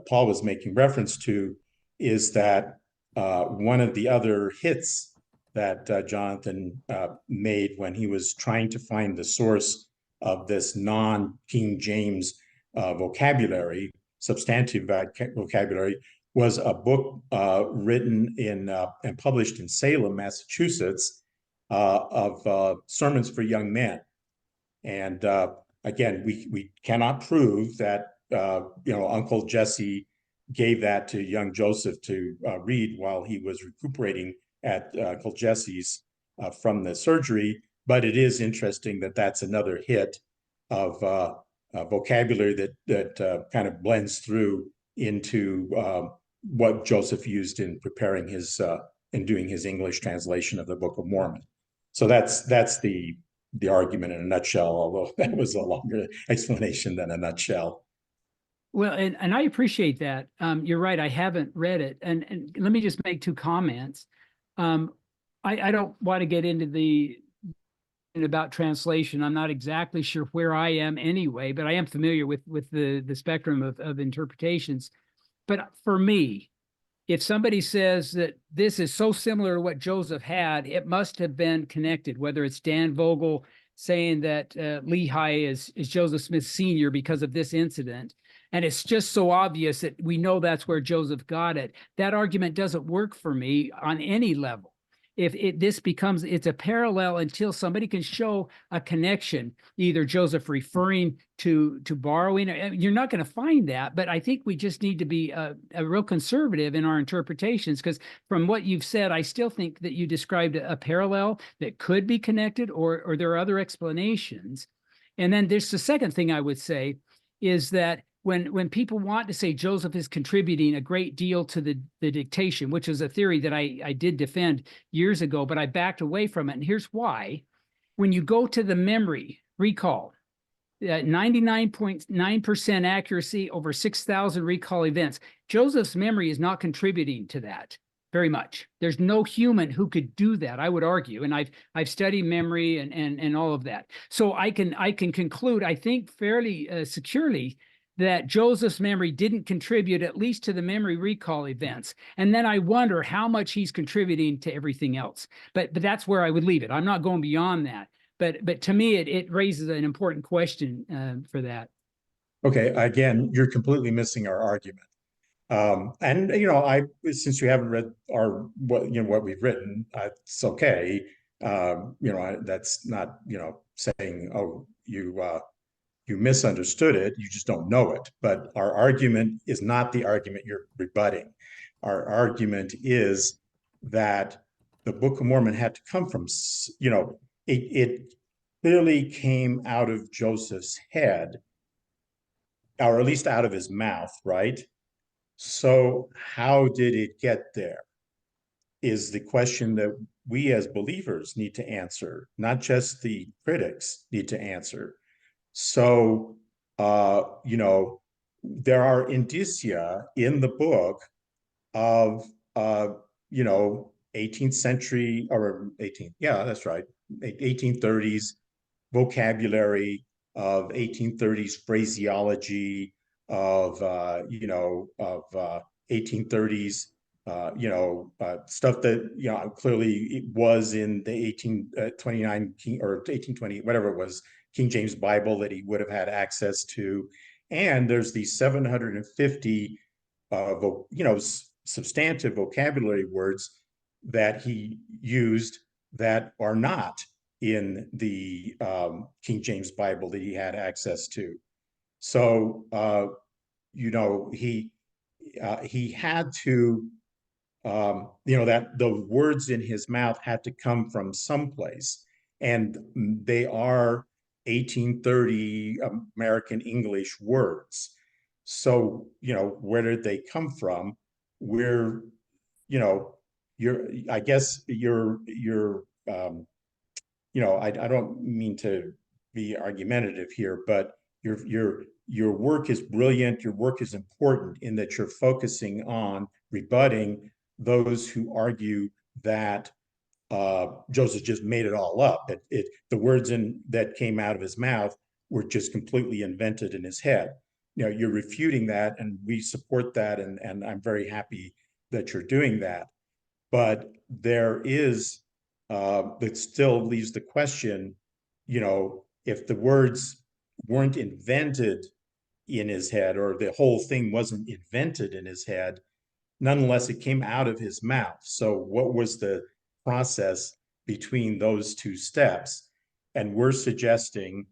Paul was making reference to is that one of the other hits that Jonathan made when he was trying to find the source of this non-King James vocabulary, substantive vocabulary, was a book written and published in Salem, Massachusetts, of sermons for young men. And again, we cannot prove that Uncle Jesse gave that to young Joseph to read while he was recuperating at Uncle Jesse's from the surgery. But it is interesting that that's another hit of vocabulary that kind of blends through into what Joseph used in preparing in doing his English translation of the Book of Mormon. So that's the argument in a nutshell, although that was a longer explanation than a nutshell. Well, and I appreciate that. You're right. I haven't read it. And let me just make two comments. I don't want to get into about translation. I'm not exactly sure where I am anyway, but I am familiar with the spectrum of interpretations. But for me, if somebody says that this is so similar to what Joseph had, it must have been connected, whether it's Dan Vogel saying that Lehi is Joseph Smith Sr. because of this incident. And it's just so obvious that we know that's where Joseph got it. That argument doesn't work for me on any level. If it's a parallel until somebody can show a connection, either Joseph referring to borrowing, you're not going to find that. But I think we just need to be a real conservative in our interpretations, because from what you've said, I still think that you described a parallel that could be connected, or there are other explanations. And then there's the second thing I would say is that when people want to say Joseph is contributing a great deal to the dictation, which is a theory that I did defend years ago, but I backed away from it. And here's why. When you go to the memory recall, 99.9% accuracy over 6,000 recall events, Joseph's memory is not contributing to that very much. There's no human who could do that, I would argue. And I've studied memory and all of that. So I can conclude, I think fairly securely, that Joseph's memory didn't contribute at least to the memory recall events. And then I wonder how much he's contributing to everything else. But that's where I would leave it. I'm not going beyond that. But to me, it raises an important question for that. Okay, again, you're completely missing our argument. And since you haven't read what we've written, it's okay. That's not saying, oh, you misunderstood it, you just don't know it. But our argument is not the argument you're rebutting. Our argument is that the Book of Mormon had to come from, it clearly came out of Joseph's head, or at least out of his mouth, right? So how did it get there is the question that we as believers need to answer, not just the critics need to answer. So, there are indicia in the book of, 18th century or 1830s vocabulary, of 1830s phraseology, of 1830s, stuff that, clearly it was in the 1829 or 1820, whatever it was, King James Bible that he would have had access to. And there's these 750, substantive vocabulary words that he used that are not in the King James Bible that he had access to. So, he had to, that the words in his mouth had to come from someplace. And they are 1830 American English words. So, where did they come from? We're, I guess I don't mean to be argumentative here, but your work is brilliant. Your work is important in that you're focusing on rebutting those who argue that Joseph just made it all up. The words that came out of his mouth were just completely invented in his head. You're refuting that, and we support that, and I'm very happy that you're doing that. But there is, it still leaves the question, if the words weren't invented in his head, or the whole thing wasn't invented in his head, nonetheless, it came out of his mouth. So what was the process between those two steps? And we're suggesting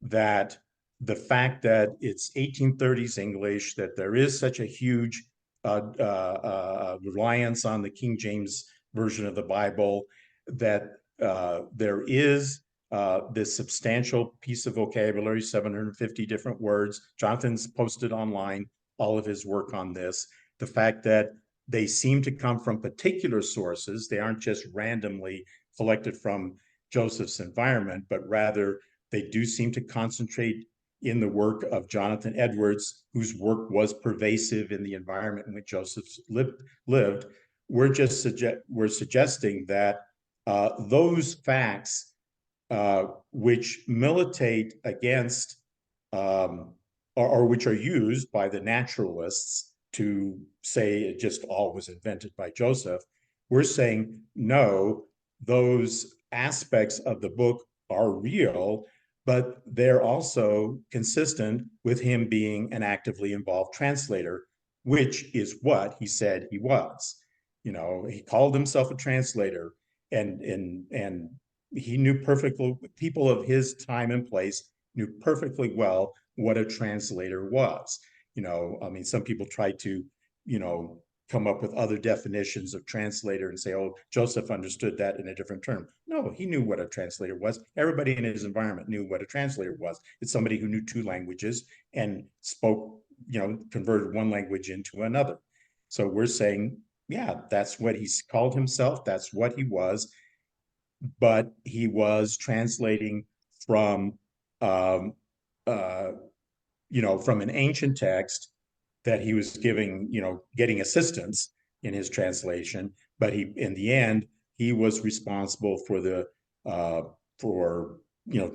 that the fact that it's 1830s English, that there is such a huge reliance on the King James version of the Bible, that there is this substantial piece of vocabulary, 750 different words. Jonathan's posted online all of his work on this. The fact that they seem to come from particular sources. They aren't just randomly collected from Joseph's environment, but rather they do seem to concentrate in the work of Jonathan Edwards, whose work was pervasive in the environment in which Joseph lived. We're suggesting that those facts which militate against or which are used by the naturalists to say it just all was invented by Joseph, we're saying, no, those aspects of the book are real, but they're also consistent with him being an actively involved translator, which is what he said he was. He called himself a translator, and he knew perfectly, people of his time and place knew perfectly well what a translator was. Some people try to, come up with other definitions of translator and say, oh, Joseph understood that in a different term. No, he knew what a translator was. Everybody in his environment knew what a translator was. It's somebody who knew two languages and spoke, converted one language into another. So we're saying, yeah, that's what he's called himself. That's what he was. But he was translating from, from an ancient text that he was getting assistance in his translation, but in the end, he was responsible for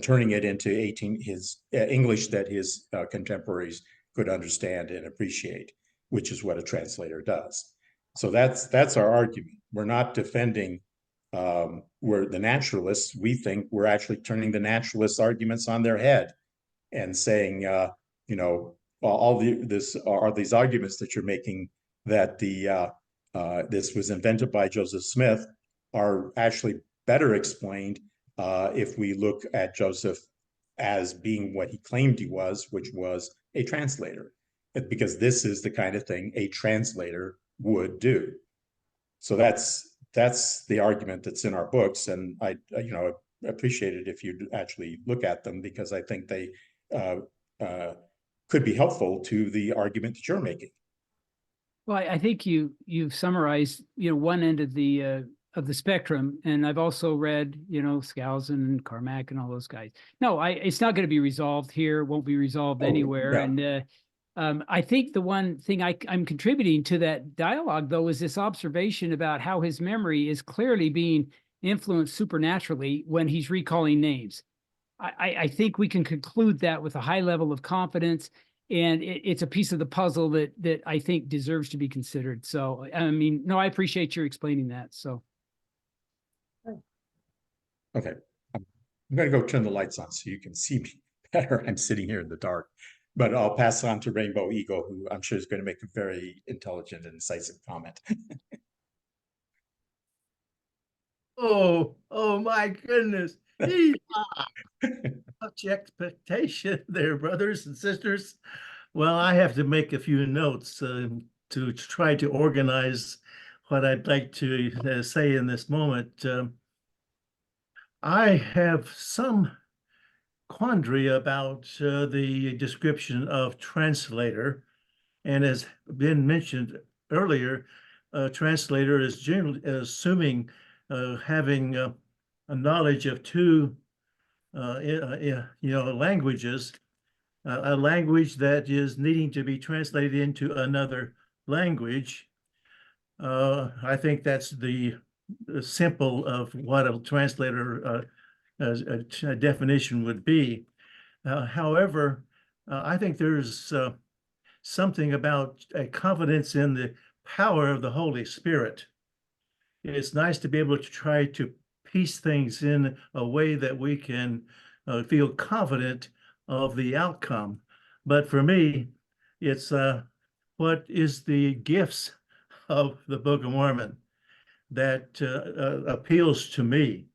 turning it into his English that his contemporaries could understand and appreciate, which is what a translator does. So that's our argument. We're not defending we're the naturalists. We think we're actually turning the naturalists' arguments on their head and saying, these arguments that you're making that this was invented by Joseph Smith are actually better explained if we look at Joseph as being what he claimed he was, which was a translator, because this is the kind of thing a translator would do. So that's the argument that's in our books, and I appreciate it if you actually look at them, because I think they could be helpful to the argument that you're making. Well, I think you've summarized one end of the spectrum, and I've also read Skousen and Carmack and all those guys. No, it's not going to be resolved here. Won't be resolved anywhere. Yeah. And I think the one thing I'm contributing to that dialogue, though, is this observation about how his memory is clearly being influenced supernaturally when he's recalling names. I think we can conclude that with a high level of confidence, and it's a piece of the puzzle that I think deserves to be considered. So, I appreciate your explaining that. So, okay, I'm going to go turn the lights on so you can see me better. I'm sitting here in the dark, but I'll pass on to Rainbow Eagle, who I'm sure is going to make a very intelligent and incisive comment. Oh my goodness. Such expectation there, brothers and sisters. Well, I have to make a few notes to try to organize what I'd like to say in this moment. I have some quandary about the description of translator. And as been mentioned earlier, a translator is generally assuming having a knowledge of two languages, a language that is needing to be translated into another language. I think that's the simple of what a translator a definition would be. However, I think there's something about a confidence in the power of the Holy Spirit. It's nice to be able to try to piece things in a way that we can feel confident of the outcome. But for me, it's what is the gifts of the Book of Mormon that appeals to me.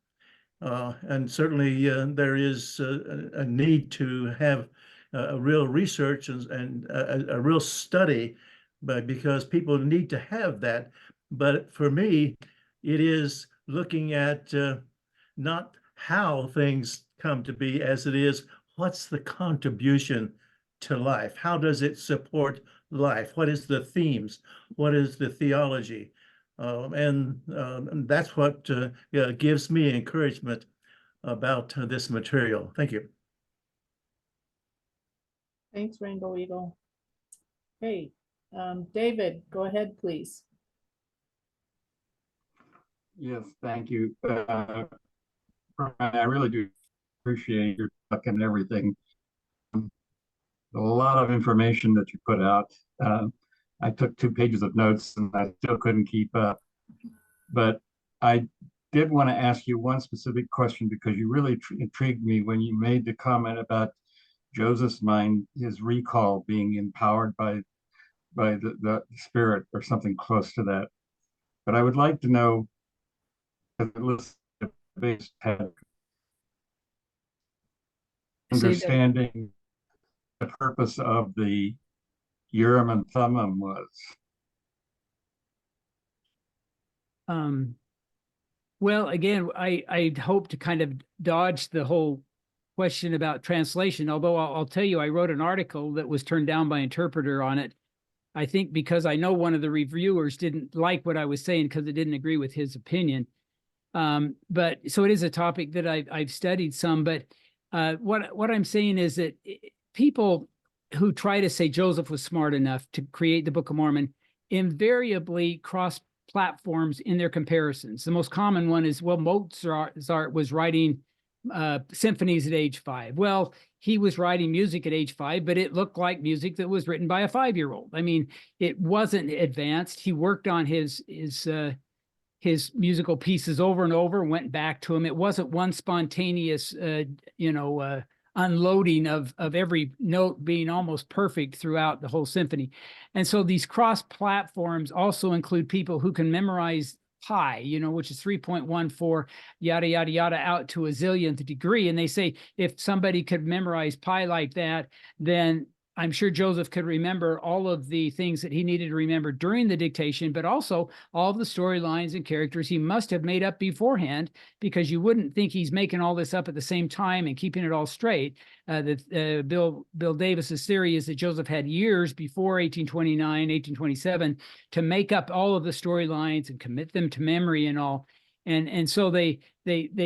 And certainly there is a need to have a real research and a real study, but because people need to have that. But for me, it is looking at not how things come to be as it is, what's the contribution to life? How does it support life? What is the themes? What is the theology? And that's what gives me encouragement about this material. Thank you. Thanks, Rainbow Eagle. Hey, David, go ahead, please. Yes, thank you. I really do appreciate your talk and everything. A lot of information that you put out. I took 2 pages of notes and I still couldn't keep up. But I did want to ask you one specific question because you really intrigued me when you made the comment about Joseph's mind, his recall being empowered by the spirit or something close to that. But I would like to know, understanding the purpose of the Urim and Thummim was. Well, again, I hope to kind of dodge the whole question about translation, although I'll tell you, I wrote an article that was turned down by Interpreter on it. I think because I know one of the reviewers didn't like what I was saying because it didn't agree with his opinion. But so it is a topic that I've studied some, but what I'm saying is that people who try to say Joseph was smart enough to create the Book of Mormon invariably cross platforms in their comparisons. The most common one is, well, Mozart was writing symphonies at age 5. Well, he was writing music at age 5, but it looked like music that was written by a 5-year-old. I mean, it wasn't advanced. He worked on his musical pieces over and over, went back to him. It wasn't one spontaneous, unloading of every note being almost perfect throughout the whole symphony. And so these cross platforms also include people who can memorize pi, which is 3.14, yada, yada, yada, out to a zillionth degree. And they say, if somebody could memorize pi like that, then I'm sure Joseph could remember all of the things that he needed to remember during the dictation, but also all of the storylines and characters he must have made up beforehand, because you wouldn't think he's making all this up at the same time and keeping it all straight. Bill Davis's theory is that Joseph had years before 1829, 1827 to make up all of the storylines and commit them to memory and all. And so they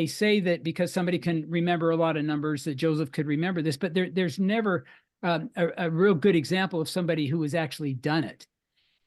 say that because somebody can remember a lot of numbers, that Joseph could remember this, but there's never a real good example of somebody who has actually done it.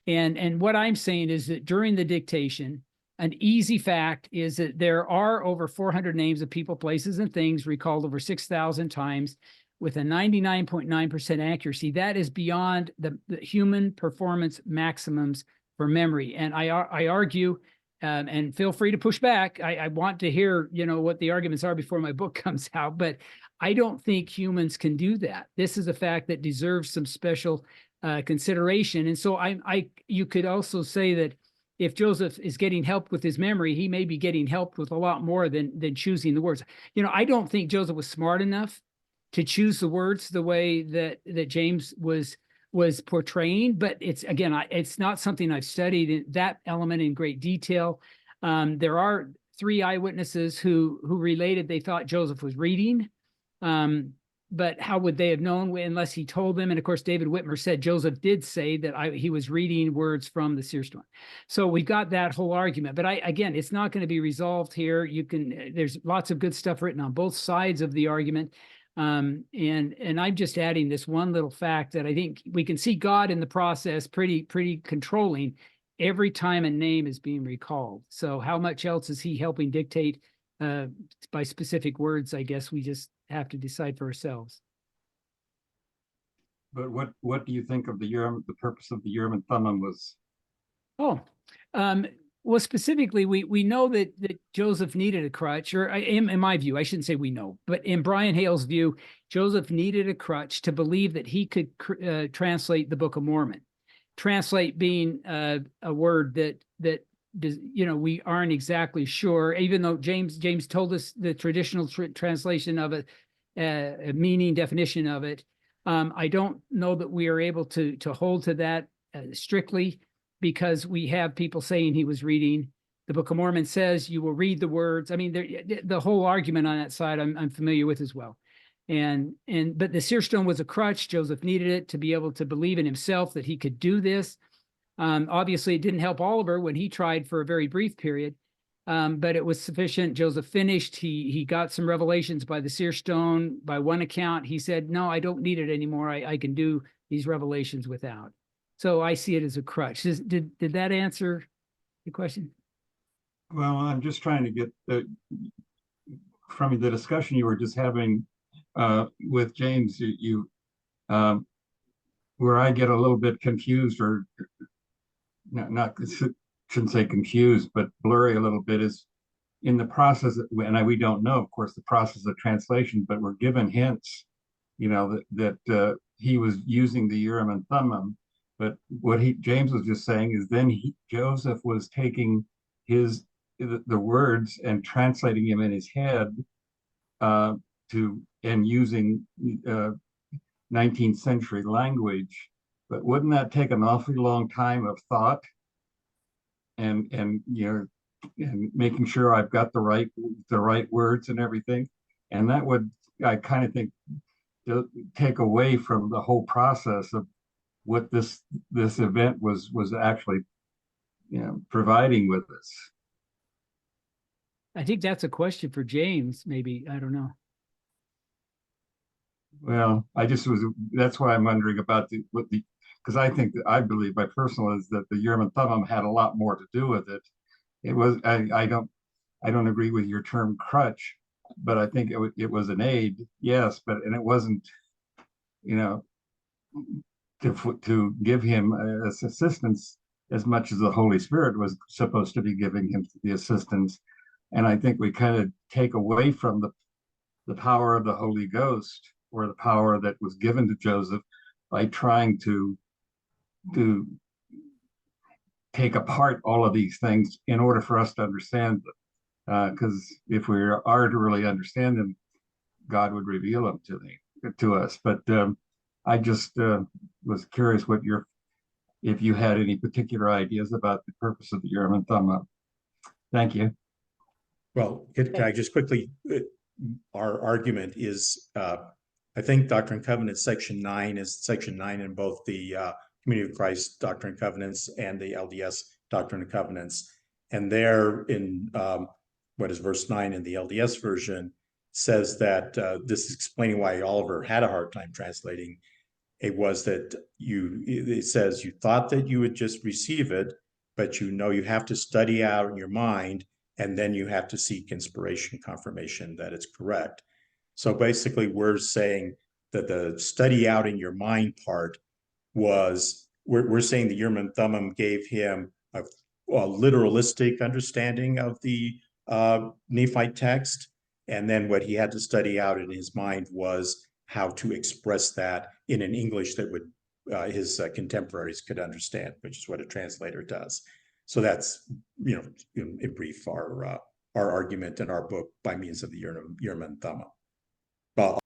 And what I'm saying is that during the dictation, an easy fact is that there are over 400 names of people, places, and things recalled over 6,000 times with a 99.9% accuracy. That is beyond the human performance maximums for memory. And I argue, and feel free to push back. I want to hear, what the arguments are before my book comes out, but I don't think humans can do that. This is a fact that deserves some special consideration. And so you could also say that if Joseph is getting help with his memory, he may be getting helped with a lot more than choosing the words. I don't think Joseph was smart enough to choose the words the way that James was portraying, but it's not something I've studied that element in great detail. There are 3 eyewitnesses who related they thought Joseph was reading. But how would they have known unless he told them? And of course, David Whitmer said Joseph did say that he was reading words from the seer stone. So we've got that whole argument. But again, it's not going to be resolved here. There's lots of good stuff written on both sides of the argument. And I'm just adding this one little fact that I think we can see God in the process pretty controlling every time a name is being recalled. So how much else is he helping dictate by specific words? I guess we just have to decide for ourselves. But what do you think of the purpose of the Urim and Thummim was? Well, specifically, we know that Joseph needed a crutch, or in my view, I shouldn't say we know, but in Brian Hale's view, Joseph needed a crutch to believe that he could translate the Book of Mormon. Translate being a word that we aren't exactly sure, even though James told us the traditional translation of it, a meaning definition of it. I don't know that we are able to hold to that strictly, because we have people saying he was reading. The Book of Mormon says you will read the words. I mean, the whole argument on that side I'm familiar with as well. But the seer stone was a crutch. Joseph needed it to be able to believe in himself that he could do this. Obviously, it didn't help Oliver when he tried for a very brief period, but it was sufficient. Joseph finished. He got some revelations by the seer stone. By one account, he said, "No, I don't need it anymore. I can do these revelations without." So I see it as a crutch. Did that answer the question? Well, I'm just trying to get from the discussion you were just having with James, where I get a little bit confused, or not shouldn't say confused, but blurry a little bit, is in the process, and we don't know, of course, the process of translation, but we're given hints, that he was using the Urim and Thummim. But what James was just saying is then Joseph was taking the words and translating them in his head and using 19th century language. But wouldn't that take an awfully long time of thought and making sure I've got the right words and everything? And that would, I kind of think, take away from the whole process of what this event was actually providing with us. I think that's a question for James, maybe. I don't know. Well, that's why I'm wondering about because I believe my personal is that the Urim and Thummim had a lot more to do with it. It was, I don't agree with your term crutch, but I think it was an aid, yes, and it wasn't, to give him assistance as much as the Holy Spirit was supposed to be giving him the assistance. And I think we kind of take away from the power of the Holy Ghost, or the power that was given to Joseph, by trying to take apart all of these things in order for us to understand them. Because if we are to really understand them, God would reveal them to us. But I just was curious if you had any particular ideas about the purpose of the Urim and Thummim. Thank you. Well, can I just quickly, our argument is, I think Doctrine and Covenants section 9 is section 9 in both the Community of Christ Doctrine and Covenants and the LDS Doctrine and Covenants. And there in what is verse 9 in the LDS version says that this is explaining why Oliver had a hard time translating. It was that it says you thought that you would just receive it, but you have to study out in your mind, and then you have to seek inspiration confirmation that it's correct. So basically we're saying that the study out in your mind part was, we're saying the Urim and Thummim gave him a literalistic understanding of the Nephite text. And then what he had to study out in his mind was how to express that in an English that would his contemporaries could understand, which is what a translator does. So that's, in brief, our argument in our book by means of the Urim and Thummim. Well,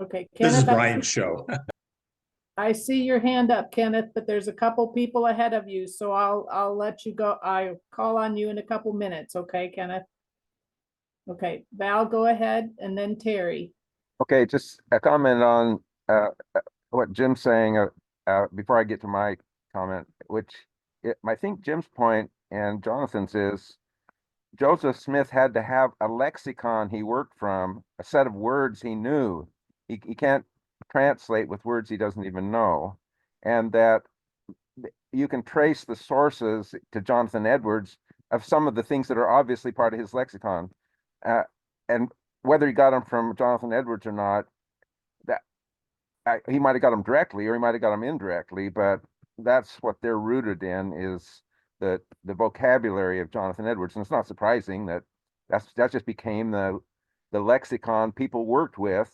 Okay, this is Kenneth, Brian's show. I see your hand up, Kenneth, but there's a couple people ahead of you, so I'll let you go. I'll call on you in a couple minutes, okay, Kenneth? Okay, Val, go ahead, and then Terry. Okay, just a comment on what Jim's saying before I get to my comment, I think Jim's point and Jonathan's is Joseph Smith had to have a lexicon he worked from, a set of words he knew. He can't translate with words he doesn't even know. And that you can trace the sources to Jonathan Edwards of some of the things that are obviously part of his lexicon. And whether he got them from Jonathan Edwards or not, he might have got them directly or he might have got them indirectly, but that's what they're rooted in, is the vocabulary of Jonathan Edwards. And it's not surprising that that just became the lexicon people worked with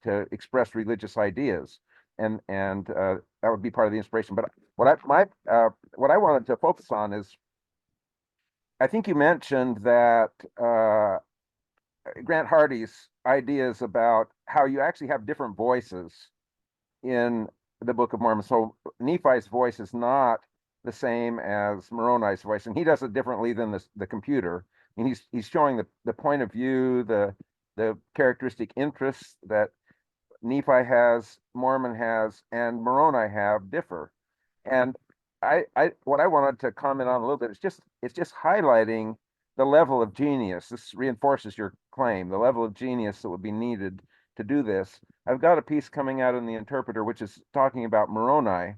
to express religious ideas. And that would be part of the inspiration. But what I wanted to focus on is, I think you mentioned that Grant Hardy's ideas about how you actually have different voices in the Book of Mormon. So Nephi's voice is not the same as Moroni's voice, and he does it differently than the computer. I mean, he's showing the point of view, the characteristic interests that Nephi has, Mormon has, and Moroni have differ. And what I wanted to comment on a little bit is it's just highlighting the level of genius. This reinforces your claim, the level of genius that would be needed to do this. I've got a piece coming out in the Interpreter, which is talking about Moroni,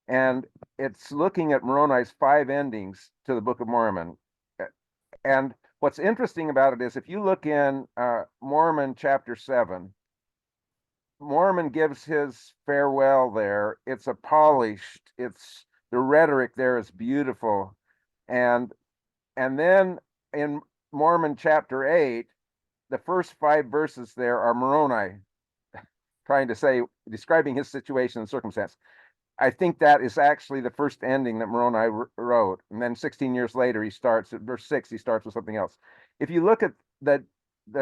and it's looking at Moroni's 5 endings to the Book of Mormon. And what's interesting about it is, if you look in Mormon chapter 7, Mormon gives his farewell there. It's the rhetoric there is beautiful. And then in Mormon chapter 8, the first 5 verses there are Moroni describing his situation and circumstance. I think that is actually the first ending that Moroni wrote. And then 16 years later, he starts at verse 6, he starts with something else. If you look at the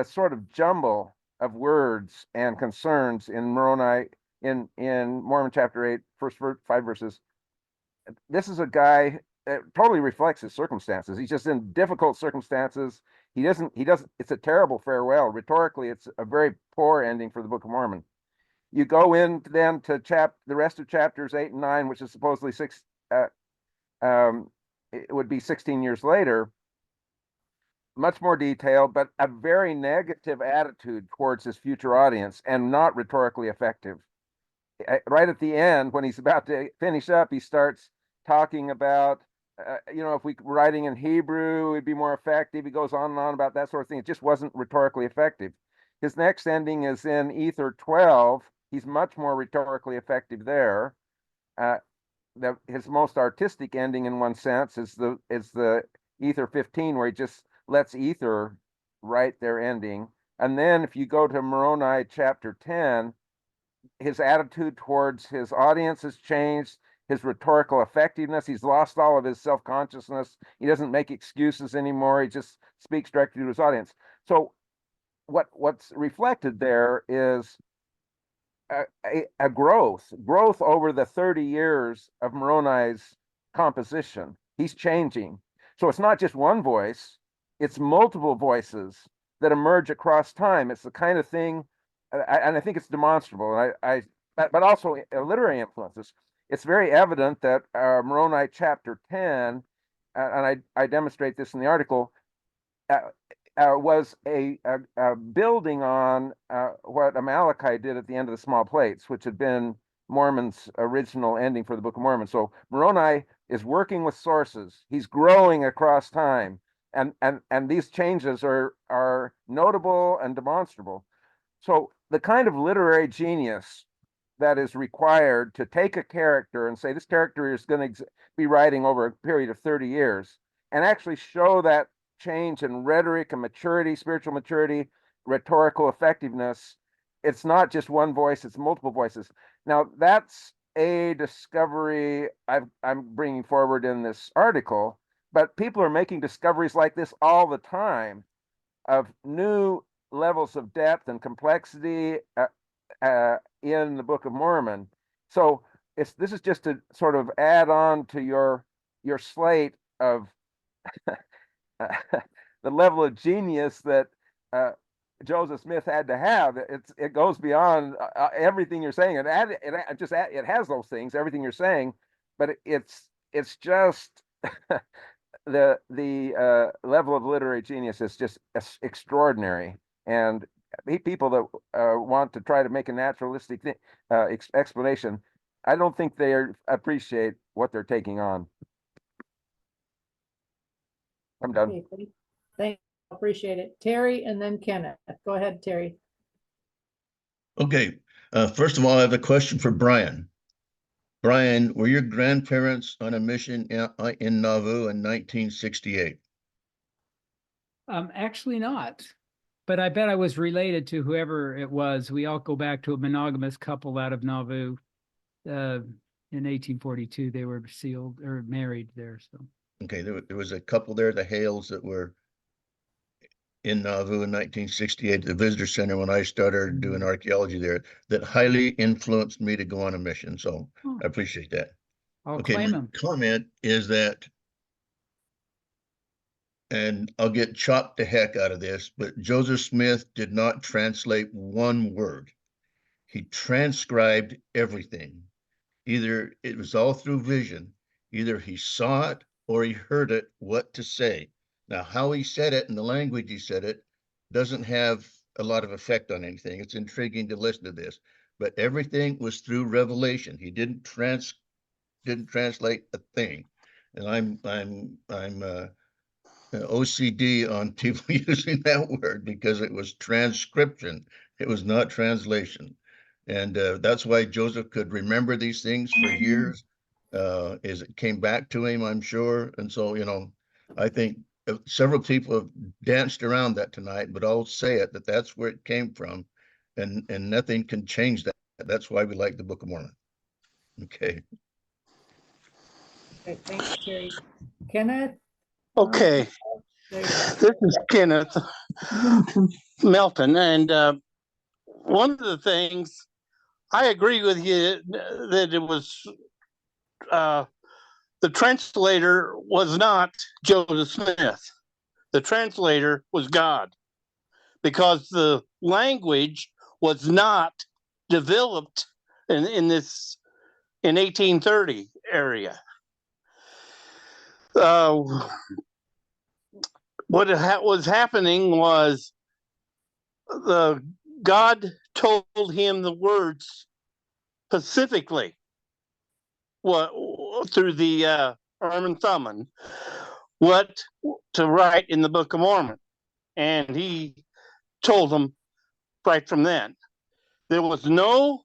sort of jumble of words and concerns in Moroni, in Mormon chapter 8, first 5 verses, this is a guy that totally reflects his circumstances. He's just in difficult circumstances. It's a terrible farewell. Rhetorically, it's a very poor ending for the Book of Mormon. You go in then to the rest of chapters 8 and 9, which is supposedly it would be 16 years later, much more detailed, but a very negative attitude towards his future audience and not rhetorically effective. Right at the end, when he's about to finish up, he starts talking about, if we were writing in Hebrew, it'd be more effective. He goes on and on about that sort of thing. It just wasn't rhetorically effective. His next ending is in Ether 12. He's much more rhetorically effective there. His most artistic ending, in one sense, is the Ether 15, where he just lets Ether write their ending. And then if you go to Moroni chapter 10, his attitude towards his audience has changed. His rhetorical effectiveness, he's lost all of his self-consciousness. He doesn't make excuses anymore. He just speaks directly to his audience. So what's reflected there is a growth over the 30 years of Moroni's composition. He's changing. So it's not just one voice, it's multiple voices that emerge across time. It's the kind of thing, and I think it's demonstrable, but also literary influences. It's very evident that Moroni chapter 10, and I demonstrate this in the article, was a building on what Amalekite did at the end of the small plates, which had been Mormon's original ending for the Book of Mormon. So Moroni is working with sources. He's growing across time, and these changes are notable and demonstrable. So the kind of literary genius that is required to take a character and say this character is going to be writing over a period of 30 years and actually show that change in rhetoric and maturity, spiritual maturity, rhetorical effectiveness. It's not just one voice, it's multiple voices. Now that's a discovery I'm bringing forward in this article, but people are making discoveries like this all the time of new levels of depth and complexity in the Book of Mormon. So this is just to sort of add on to your slate of the level of genius that Joseph Smith had to have. It goes beyond everything you're saying. It has those things, everything you're saying, but it's just the level of literary genius is just extraordinary. And people that want to try to make a naturalistic explanation, I don't think they appreciate what they're taking on. I'm done. Okay, thank you. Appreciate it. Terry and then Kenneth. Go ahead, Terry. Okay. First of all, I have a question for Brian. Brian, were your grandparents on a mission in Nauvoo in 1968? Actually not, but I bet I was related to whoever it was. We all go back to a monogamous couple out of Nauvoo. In 1842, they were sealed or married there. So Okay, there was a couple there, the Hales, that were in Nauvoo in 1968, the visitor center, when I started doing archaeology there, that highly influenced me to go on a mission. So I appreciate that. I'll Okay, claim my them. comment is that, and I'll get chopped the heck out of this, but Joseph Smith did not translate one word. He transcribed everything. Either it was all through vision, either he saw it or he heard it, what to say. Now, how he said it and the language he said it doesn't have a lot of effect on anything. It's intriguing to listen to this, but everything was through revelation. He didn't translate a thing. And I'm OCD on people using that word because it was transcription. It was not translation. And that's why Joseph could remember these things for years, as it came back to him, I'm sure. And so, I think several people have danced around that tonight, but I'll say it, that's where it came from. And nothing can change that. That's why we like the Book of Mormon. Okay. Okay, thanks, Terry. Kenneth? Okay, There's- this is Kenneth Melton, and one of the things I agree with you that it was the translator was not Joseph Smith. The translator was God, because the language was not developed in 1830 area. What was happening was the God told him the words specifically through the Urim and Thummim what to write in the Book of Mormon, and he told them right from then. There was no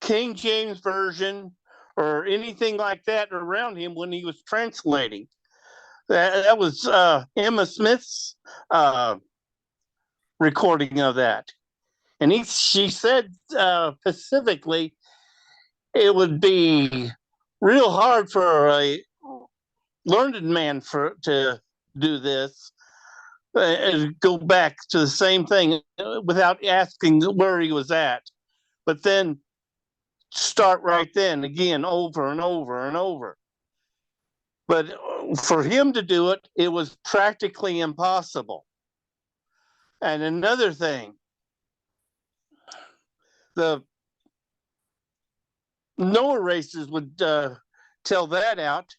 King James version or anything like that around him when he was translating. That was Emma Smith's recording of that. And she said specifically it would be real hard for a learned man to do this and go back to the same thing without asking where he was at. But then start right then again over and over and over. But for him to do it, it was practically impossible. And another thing, the Noah races would tell that out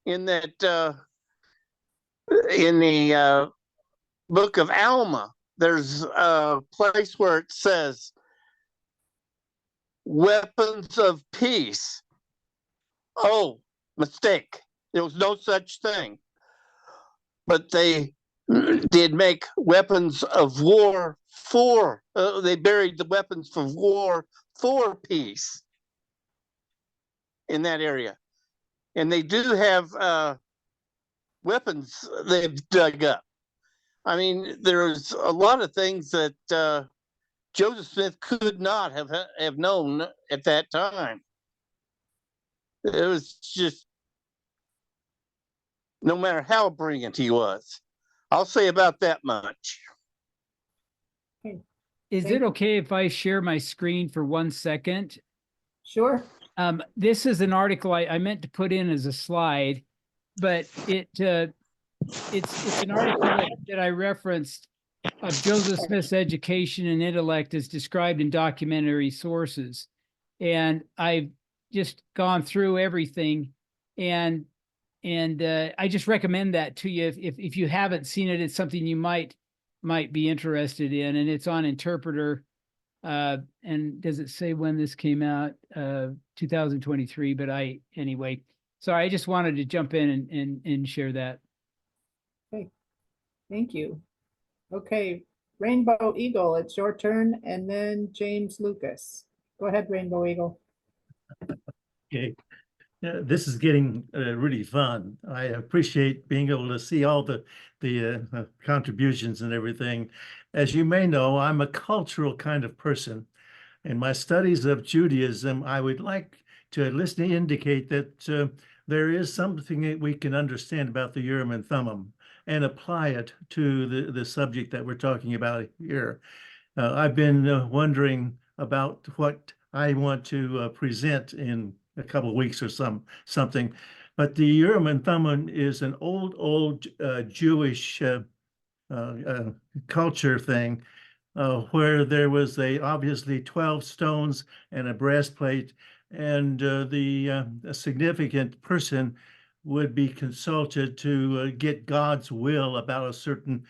in that in the Book of Alma, there's a place where it says weapons of peace. Oh, mistake. There was no such thing. But they did make weapons of war for, they buried the weapons for war for peace in that area. And they do have weapons they've dug up. I mean, there's a lot of things that Joseph Smith could not have known at that time. It was just, no matter how brilliant he was. I'll say about that much. Is it okay if I share my screen for 1 second? Sure. This is an article I meant to put in as a slide, but it's an article that I referenced of Joseph Smith's education and intellect as described in documentary sources. And I've just gone through everything, and I just recommend that to you. If you haven't seen it, it's something you might be interested in, and it's on Interpreter. And does it say when this came out? 2023, but anyway. So I just wanted to jump in and share that. Okay, thank you. Okay, Rainbow Eagle, it's your turn, and then James Lucas. Go ahead, Rainbow Eagle. Okay. This is getting really fun. I appreciate being able to see all the contributions and everything. As you may know, I'm a cultural kind of person. In my studies of Judaism, I would like to at least indicate that there is something that we can understand about the Urim and Thummim and apply it to the subject that we're talking about here. I've been wondering about what I want to present in a couple of weeks or something. But the Urim and Thummim is an old Jewish culture thing where there was obviously 12 stones and a breastplate, and a significant person would be consulted to get God's will about a certain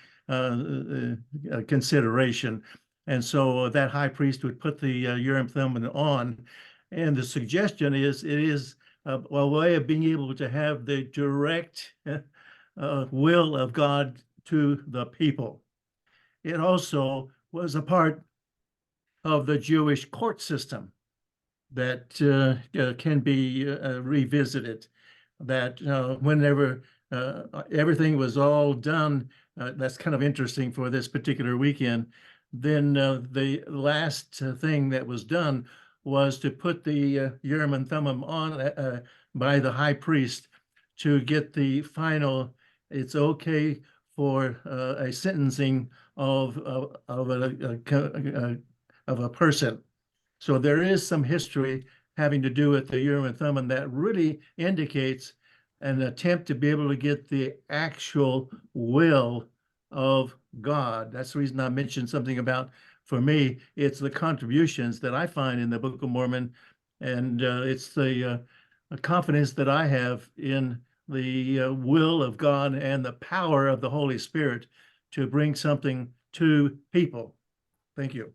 consideration. And so that high priest would put the Urim Thummim on. And the suggestion is it is a way of being able to have the direct will of God to the people. It also was a part of the Jewish court system that can be revisited, that whenever everything was all done, that's kind of interesting for this particular weekend, then the last thing that was done was to put the Urim and Thummim on by the high priest to get the final, it's okay for a sentencing of a person. So there is some history having to do with the Urim and Thummim that really indicates an attempt to be able to get the actual will of God. That's the reason I mentioned something about, for me, it's the contributions that I find in the Book of Mormon, and it's the confidence that I have in the will of God and the power of the Holy Spirit to bring something to people. Thank you.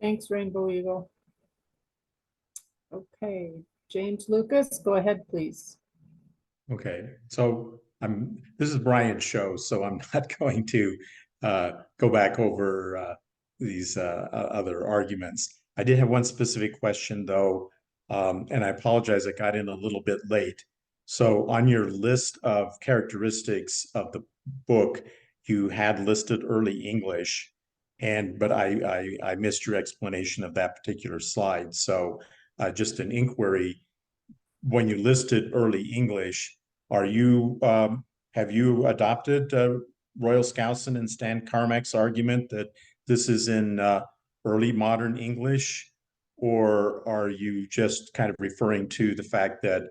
Thanks, Rainbow Eagle. Okay, James Lucas, go ahead, please. Okay, so this is Brian's show, so I'm not going to go back over these other arguments. I did have one specific question though, and I apologize, I got in a little bit late. So on your list of characteristics of the book, you had listed early English, but I missed your explanation of that particular slide. So just an inquiry, when you listed early English, have you adopted Royal Skousen and Stan Carmack's argument that this is in early modern English, or are you just kind of referring to the fact that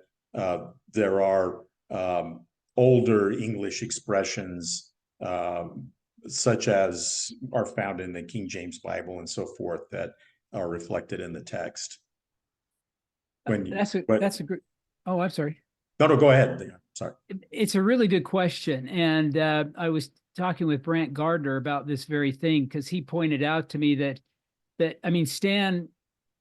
there are older English expressions such as are found in the King James Bible and so forth that are reflected in the text? That's a great. Oh, I'm sorry. No, go ahead. Sorry. It's a really good question, and I was talking with Brant Gardner about this very thing because he pointed out to me that I mean, Stan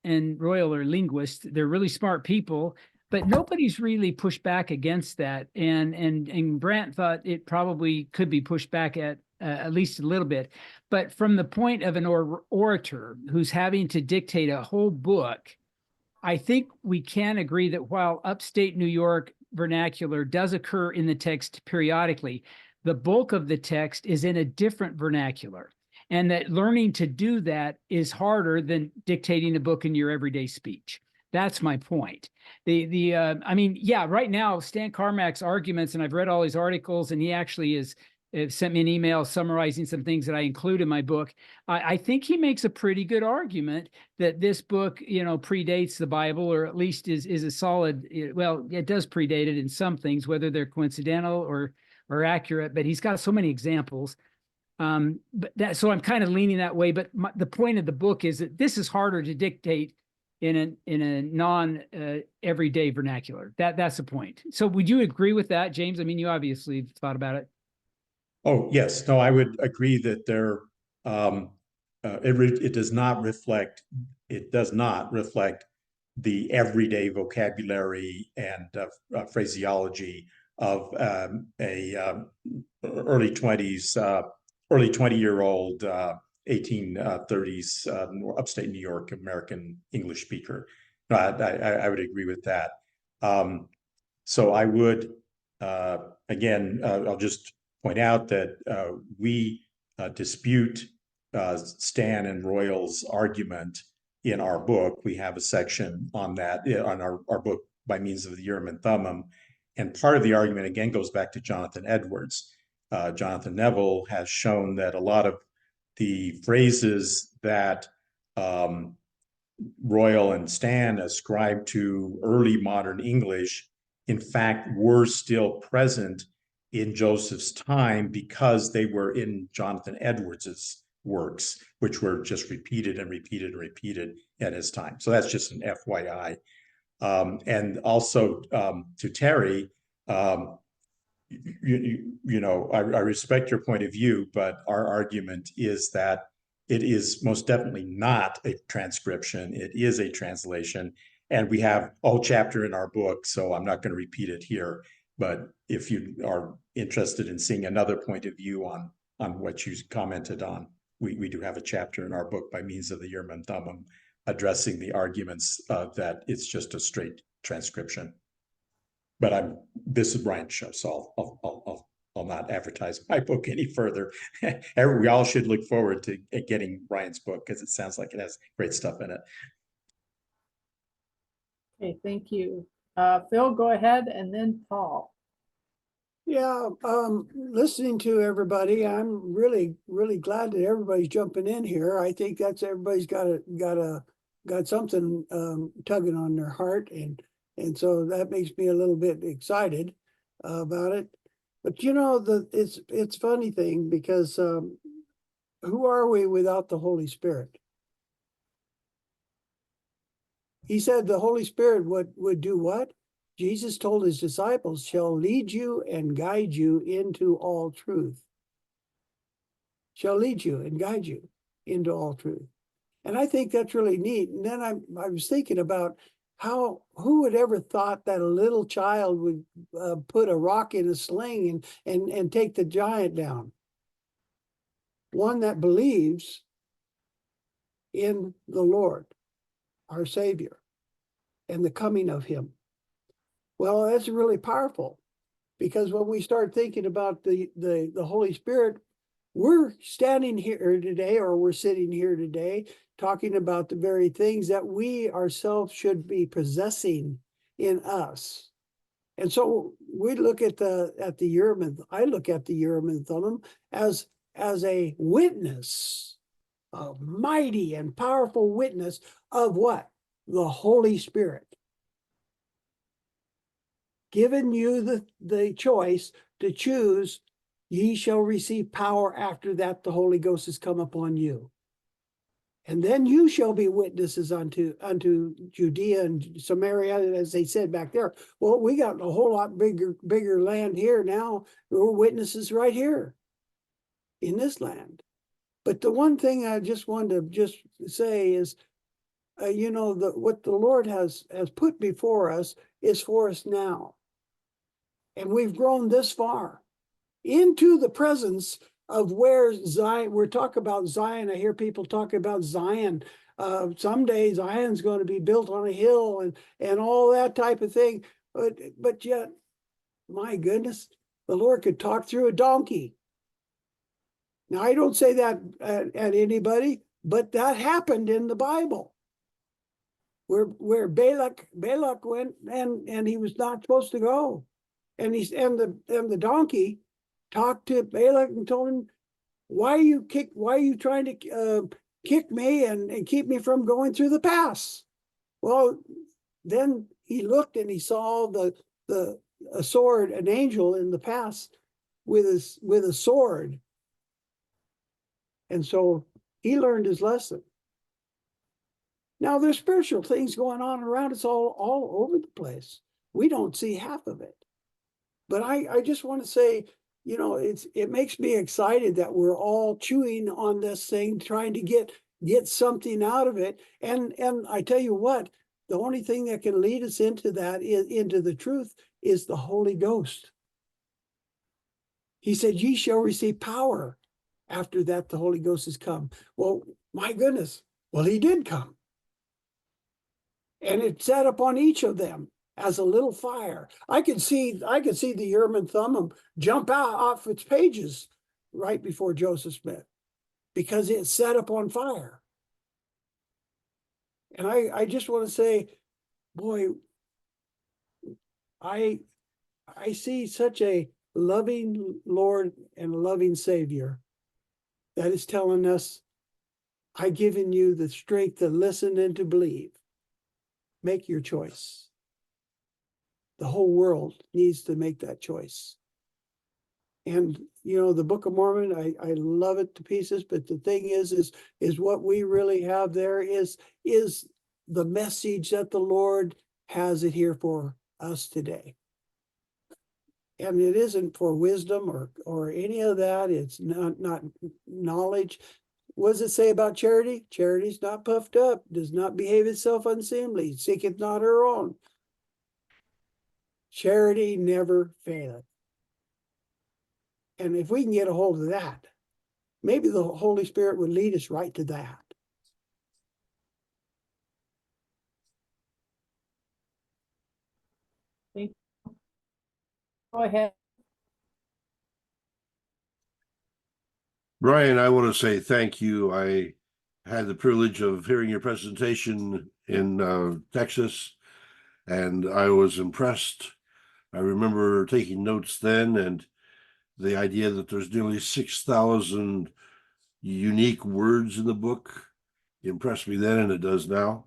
and Royal are linguists; they're really smart people, but nobody's really pushed back against that. And Brant thought it probably could be pushed back at least a little bit, but from the point of an orator who's having to dictate a whole book, I think we can agree that while upstate New York vernacular does occur in the text periodically, the bulk of the text is in a different vernacular. and that learning to do that is harder than dictating a book in your everyday speech. That's my point. I mean, yeah, right now, Stan Carmack's arguments, and I've read all his articles, and he actually is sent me an email summarizing some things that I include in my book. I think he makes a pretty good argument that this book, predates the Bible, or at least is a solid, well, it does predate it in some things, whether they're coincidental or accurate, but he's got so many examples. So I'm kind of leaning that way, but the point of the book is that this is harder to dictate in a non everyday vernacular. That's the point. So would you agree with that, James? I mean, you obviously thought about it. Oh, yes. No, I would agree that it does not reflect the everyday vocabulary and phraseology of early 20-year-old 1830s upstate New York American English speaker. No, I would agree with that. So I would, again, I'll just point out that we dispute Stan and Royal's argument in our book. We have a section on that on our book, By Means of the Urim and Thummim. And part of the argument, again, goes back to Jonathan Edwards. Jonathan Neville has shown that a lot of the phrases that Royal and Stan ascribed to early modern English, in fact, were still present in Joseph's time because they were in Jonathan Edwards's works, which were just repeated and repeated and repeated at his time. So that's just an FYI. And also to Terry, I respect your point of view, but our argument is that it is most definitely not a transcription. It is a translation. And we have a whole chapter in our book, so I'm not going to repeat it here. But if you are interested in seeing another point of view on what you commented on, we do have a chapter in our book, By Means of the Urim and Thummim, addressing the arguments that it's just a straight transcription. But this is Brian's show, so I'll not advertise my book any further. We all should look forward to getting Brian's book because it sounds like it has great stuff in it. Okay, thank you. Phil, go ahead, and then Paul. Yeah, listening to everybody, I'm really glad that everybody's jumping in here. I think that's everybody's got something tugging on their heart, and so that makes me a little bit excited about it. But it's funny thing because who are we without the Holy Spirit? He said the Holy Spirit would do what? Jesus told his disciples, shall lead you and guide you into all truth. Shall lead you and guide you into all truth. And I think that's really neat. And then I was thinking about who would ever thought that a little child would put a rock in a sling and take the giant down? One that believes in the Lord, our Savior, and the coming of him. Well, that's really powerful, because when we start thinking about the Holy Spirit, we're standing here today, or we're sitting here today, talking about the very things that we ourselves should be possessing in us. And so we look at the Urim and I look at the Urim and Thummim as a witness, a mighty and powerful witness of what? The Holy Spirit. Given you the choice to choose, ye shall receive power after that the Holy Ghost has come upon you. And then you shall be witnesses unto Judea and Samaria, as they said back there. Well, we got a whole lot bigger land here now. We're witnesses right here in this land. But the one thing I just wanted to say is, what the Lord has put before us is for us now. And we've grown this far into the presence of where Zion, we're talking about Zion. I hear people talking about Zion. Someday Zion's going to be built on a hill and all that type of thing. But yet, my goodness, the Lord could talk through a donkey. Now, I don't say that at anybody, but that happened in the Bible. Where Balak went and he was not supposed to go. And the donkey talked to Balak and told him, why are you trying to kick me and keep me from going through the pass? Well, then he looked and he saw a sword, an angel in the pass with a sword. And so he learned his lesson. Now there's spiritual things going on around us all over the place. We don't see half of it. But I just want to say, you know, it makes me excited that we're all chewing on this thing, trying to get something out of it. And I tell you what, the only thing that can lead us into the truth is the Holy Ghost. He said, ye shall receive power. After that, the Holy Ghost has come. Well, my goodness. Well, he did come. And it sat upon each of them as a little fire. I could see the Urim and Thummim jump out off its pages right before Joseph Smith, because it set upon fire. And I just want to say, boy, I see such a loving Lord and a loving Savior that is telling us, I've given you the strength to listen and to believe. Make your choice. The whole world needs to make that choice. And, you know, the Book of Mormon, I love it to pieces, but the thing is what we really have there is the message that the Lord has it here for us today. And it isn't for wisdom or any of that. It's not knowledge. What does it say about charity? Charity's not puffed up, does not behave itself unseemly, seeketh not her own. Charity never faileth. And if we can get a hold of that, maybe the Holy Spirit would lead us right to that. Thank you. Go ahead. Brian, I want to say thank you. I had the privilege of hearing your presentation in Texas, and I was impressed. I remember taking notes then, and the idea that there's nearly 6,000 unique words in the book impressed me then, and it does now.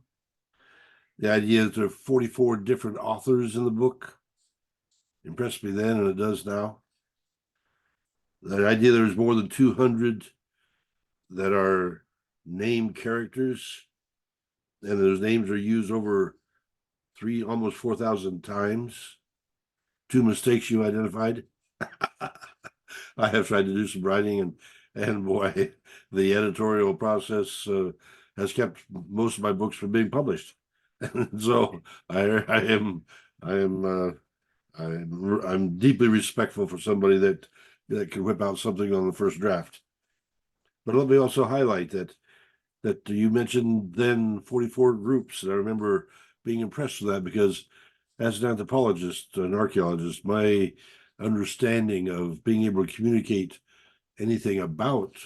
The idea that there are 44 different authors in the book impressed me then, and it does now. The idea there's more than 200 that are named characters, and those names are used over almost 4,000 times. 2 mistakes you identified. I have tried to do some writing, and boy, the editorial process has kept most of my books from being published. And so I'm deeply respectful for somebody that can whip out something on the first draft. But let me also highlight that you mentioned then 44 groups, and I remember being impressed with that, because as an anthropologist, an archaeologist, my understanding of being able to communicate anything about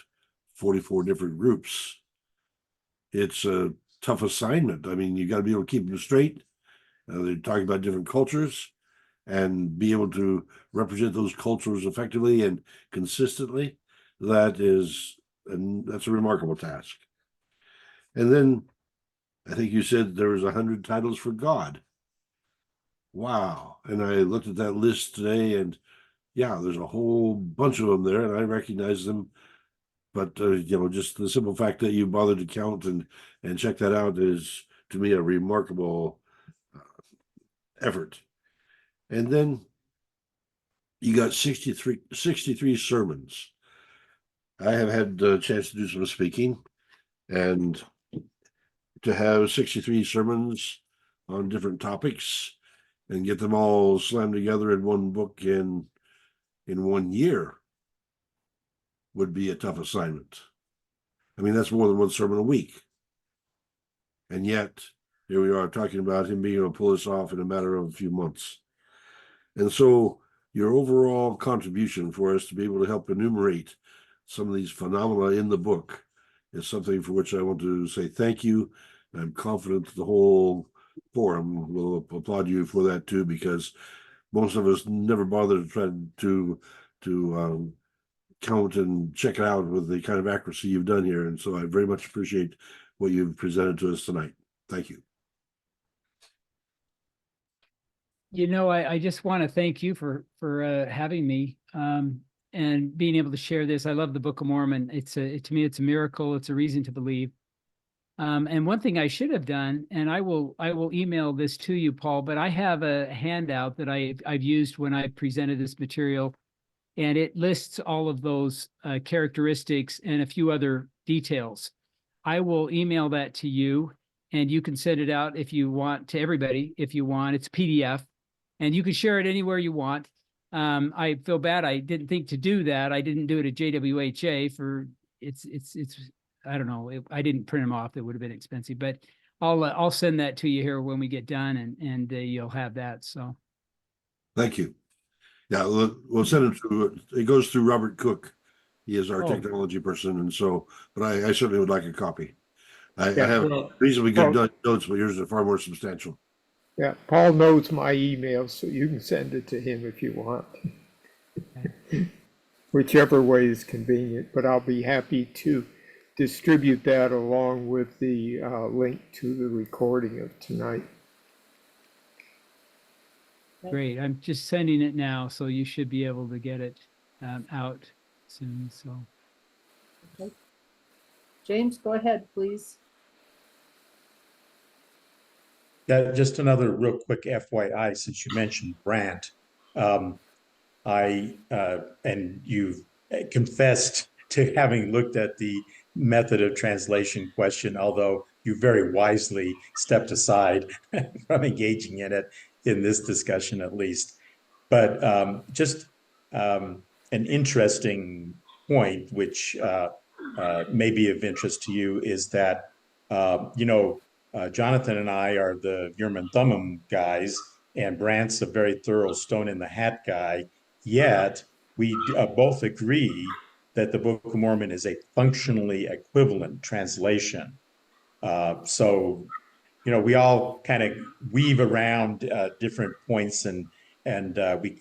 44 different groups, it's a tough assignment. I mean, you got to be able to keep them straight. They're talking about different cultures, and be able to represent those cultures effectively and consistently. That's a remarkable task. And then I think you said there was 100 titles for God. Wow. And I looked at that list today, and yeah, there's a whole bunch of them there, and I recognize them. But just the simple fact that you bothered to count and check that out is, to me, a remarkable effort. And then you got 63 sermons. I have had a chance to do some speaking, and to have 63 sermons on different topics and get them all slammed together in one book in 1 year would be a tough assignment. I mean, that's more than one sermon a week. And yet, here we are talking about him being able to pull this off in a matter of a few months. And so your overall contribution for us to be able to help enumerate some of these phenomena in the book is something for which I want to say thank you. I'm confident the whole forum will applaud you for that too, because most of us never bother to try to count and check it out with the kind of accuracy you've done here. And so I very much appreciate what you've presented to us tonight. Thank you. You know, I just want to thank you for having me and being able to share this. I love the Book of Mormon. To me, it's a miracle. It's a reason to believe. And one thing I should have done, and I will email this to you, Paul, but I have a handout that I've used when I presented this material, and it lists all of those characteristics and a few other details. I will email that to you, and you can send it out if you want to everybody. If you want, it's PDF, and you can share it anywhere you want. I feel bad I didn't think to do that. I didn't do it at JWHA for it's I don't know. I didn't print them off. It would have been expensive, but I'll send that to you here when we get done, and you'll have that. So, thank you. Yeah, we'll send it to. It goes through Robert Cook. He is our Oh. technology person, and so. But I certainly would like a copy. I Yeah, have well, reasonably good Paul- notes, but yours are far more substantial. Yeah, Paul knows my email, so you can send it to him if you want. Whichever way is convenient, but I'll be happy to distribute that along with the link to the recording of tonight. great. I'm just sending it now, so you should be able to get it out soon. So, Okay. James, go ahead, please. Yeah, just another real quick FYI, since you mentioned Brant. And you've confessed to having looked at the method of translation question, although you very wisely stepped aside from engaging in it in this discussion, at least. But just an interesting point, which may be of interest to you, is that, Jonathan and I are the Urim and Thummim guys, and Brant's a very thorough stone in the hat guy. Yet we both agree that the Book of Mormon is a functionally equivalent translation. So, we all kind of weave around different points, and we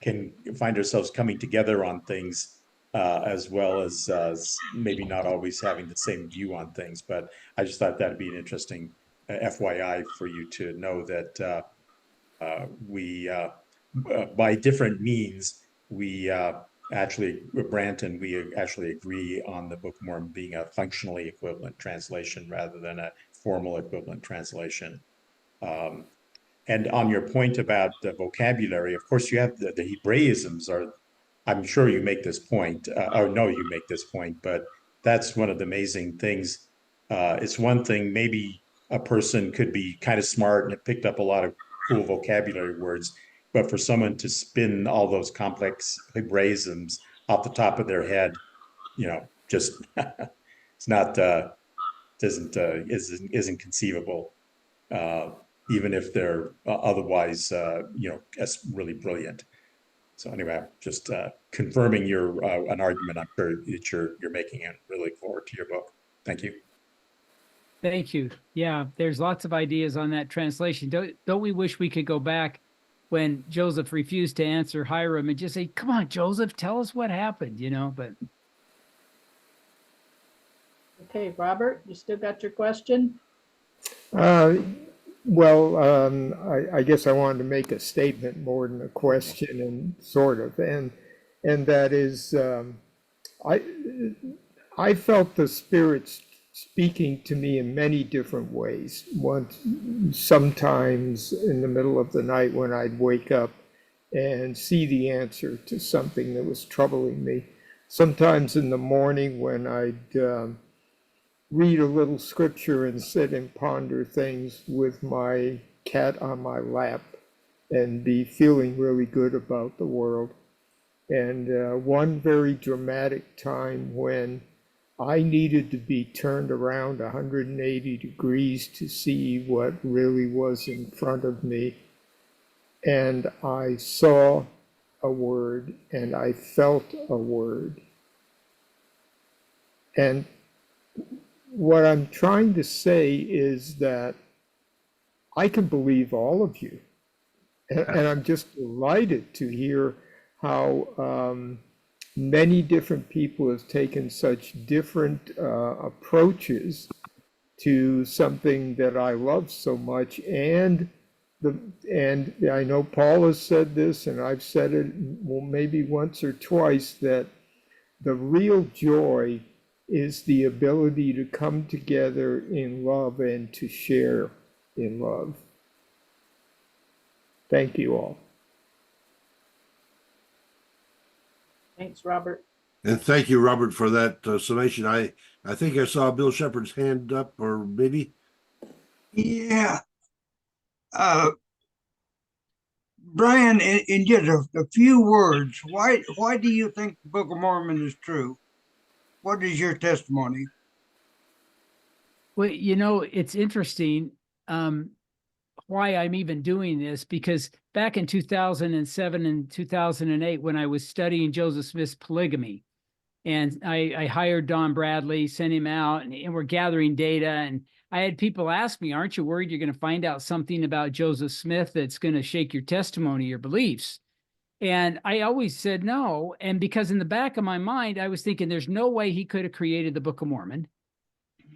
can find ourselves coming together on things, as well as maybe not always having the same view on things. But I just thought that'd be an interesting FYI for you to know that we, by different means, we Brant and we actually agree on the Book of Mormon being a functionally equivalent translation rather than a formal equivalent translation. And on your point about the vocabulary, of course, you have the Hebraisms are, I'm sure you make this point, or no, you make this point, but that's one of the amazing things. It's one thing, maybe a person could be kind of smart and have picked up a lot of cool vocabulary words, but for someone to spin all those complex Hebraisms off the top of their head, just it's not isn't conceivable, even if they're otherwise really brilliant. So anyway, just confirming an argument I'm sure that you're making, and really look forward to your book. Thank you. thank you. Yeah, there's lots of ideas on that translation. Don't we wish we could go back when Joseph refused to answer Hiram and just say, "Come on, Joseph, tell us what happened," But Okay, Robert, you still got your question? Well, I guess I wanted to make a statement more than a question, and sort of, and that is, I felt the Spirit speaking to me in many different ways. Sometimes in the middle of the night when I'd wake up and see the answer to something that was troubling me. Sometimes in the morning when I'd read a little scripture and sit and ponder things with my cat on my lap and be feeling really good about the world. And one very dramatic time when I needed to be turned around 180 degrees to see what really was in front of me. And I saw a word and I felt a word. And what I'm trying to say is that I can believe all of you. And I'm just delighted to hear how many different people have taken such different approaches to something that I love so much. And I know Paul has said this, and I've said it maybe once or twice, that the real joy is the ability to come together in love and to share in love. Thank you all. Thanks, Robert. And thank you, Robert, for that summation. I think I saw Bill Shepherd's hand up, or maybe. Yeah. Brian, in just a few words, why do you think the Book of Mormon is true? What is your testimony? Well, you know, it's interesting why I'm even doing this, because back in 2007 and 2008, when I was studying Joseph Smith's polygamy, and I hired Don Bradley, sent him out, and we're gathering data. And I had people ask me, aren't you worried you're going to find out something about Joseph Smith that's going to shake your testimony, your beliefs? And I always said no. And because in the back of my mind, I was thinking there's no way he could have created the Book of Mormon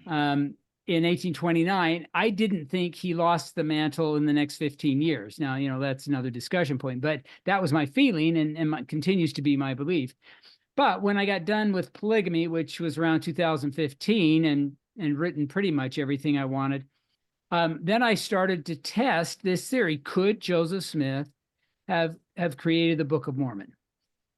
in 1829. I didn't think he lost the mantle in the next 15 years. Now, you know, that's another discussion point, but that was my feeling, and continues to be my belief. But when I got done with polygamy, which was around 2015, and written pretty much everything I wanted, then I started to test this theory. Could Joseph Smith have created the Book of Mormon?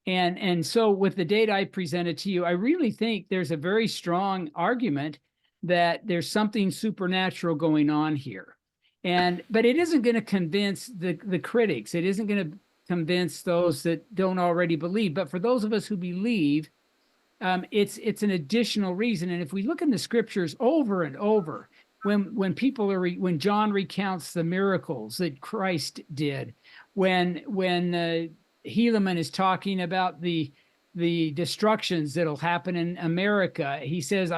And so with the data I presented to you, I really think there's a very strong argument that there's something supernatural going on here. But it isn't going to convince the critics. It isn't going to convince those that don't already believe. But for those of us who believe, it's an additional reason. And if we look in the scriptures over and over, when people are when John recounts the miracles that Christ did, when Helaman is talking about the destructions that'll happen in America, he says,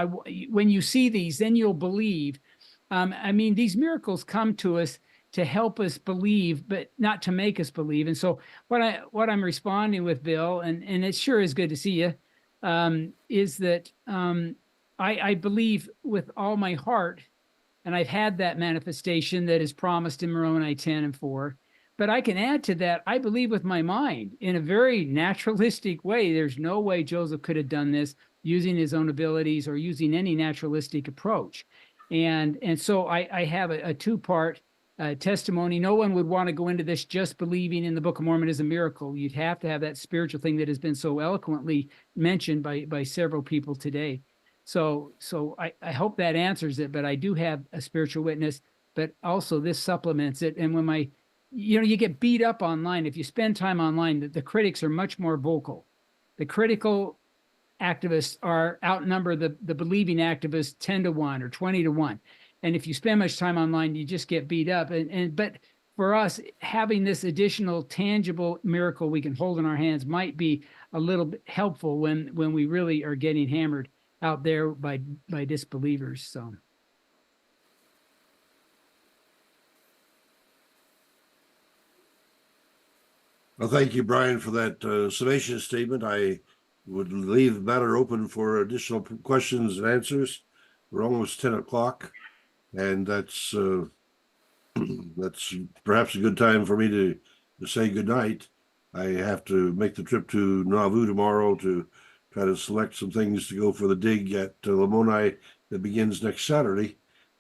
when you see these, then you'll believe. I mean, these miracles come to us to help us believe, but not to make us believe. And so what I'm responding with, Bill, and it sure is good to see you, is that I believe with all my heart, and I've had that manifestation that is promised in Moroni 10:4. But I can add to that, I believe with my mind in a very naturalistic way. There's no way Joseph could have done this using his own abilities or using any naturalistic approach. And so I have a two-part testimony. No one would want to go into this just believing in the Book of Mormon as a miracle. You'd have to have that spiritual thing that has been so eloquently mentioned by several people today. So I hope that answers it, but I do have a spiritual witness, but also this supplements it. And when you get beat up online, if you spend time online, the critics are much more vocal. The critical activists outnumber the believing activists 10-1 or 20-1. And if you spend much time online, you just get beat up. But for us, having this additional tangible miracle we can hold in our hands might be a little bit helpful when we really are getting hammered out there by disbelievers. So. Well, thank you, Brian, for that summation statement. I would leave the matter open for additional questions and answers. We're almost 10 o'clock, and that's perhaps a good time for me to say goodnight. I have to make the trip to Nauvoo tomorrow to try to select some things to go for the dig at Lamoni that begins next Saturday.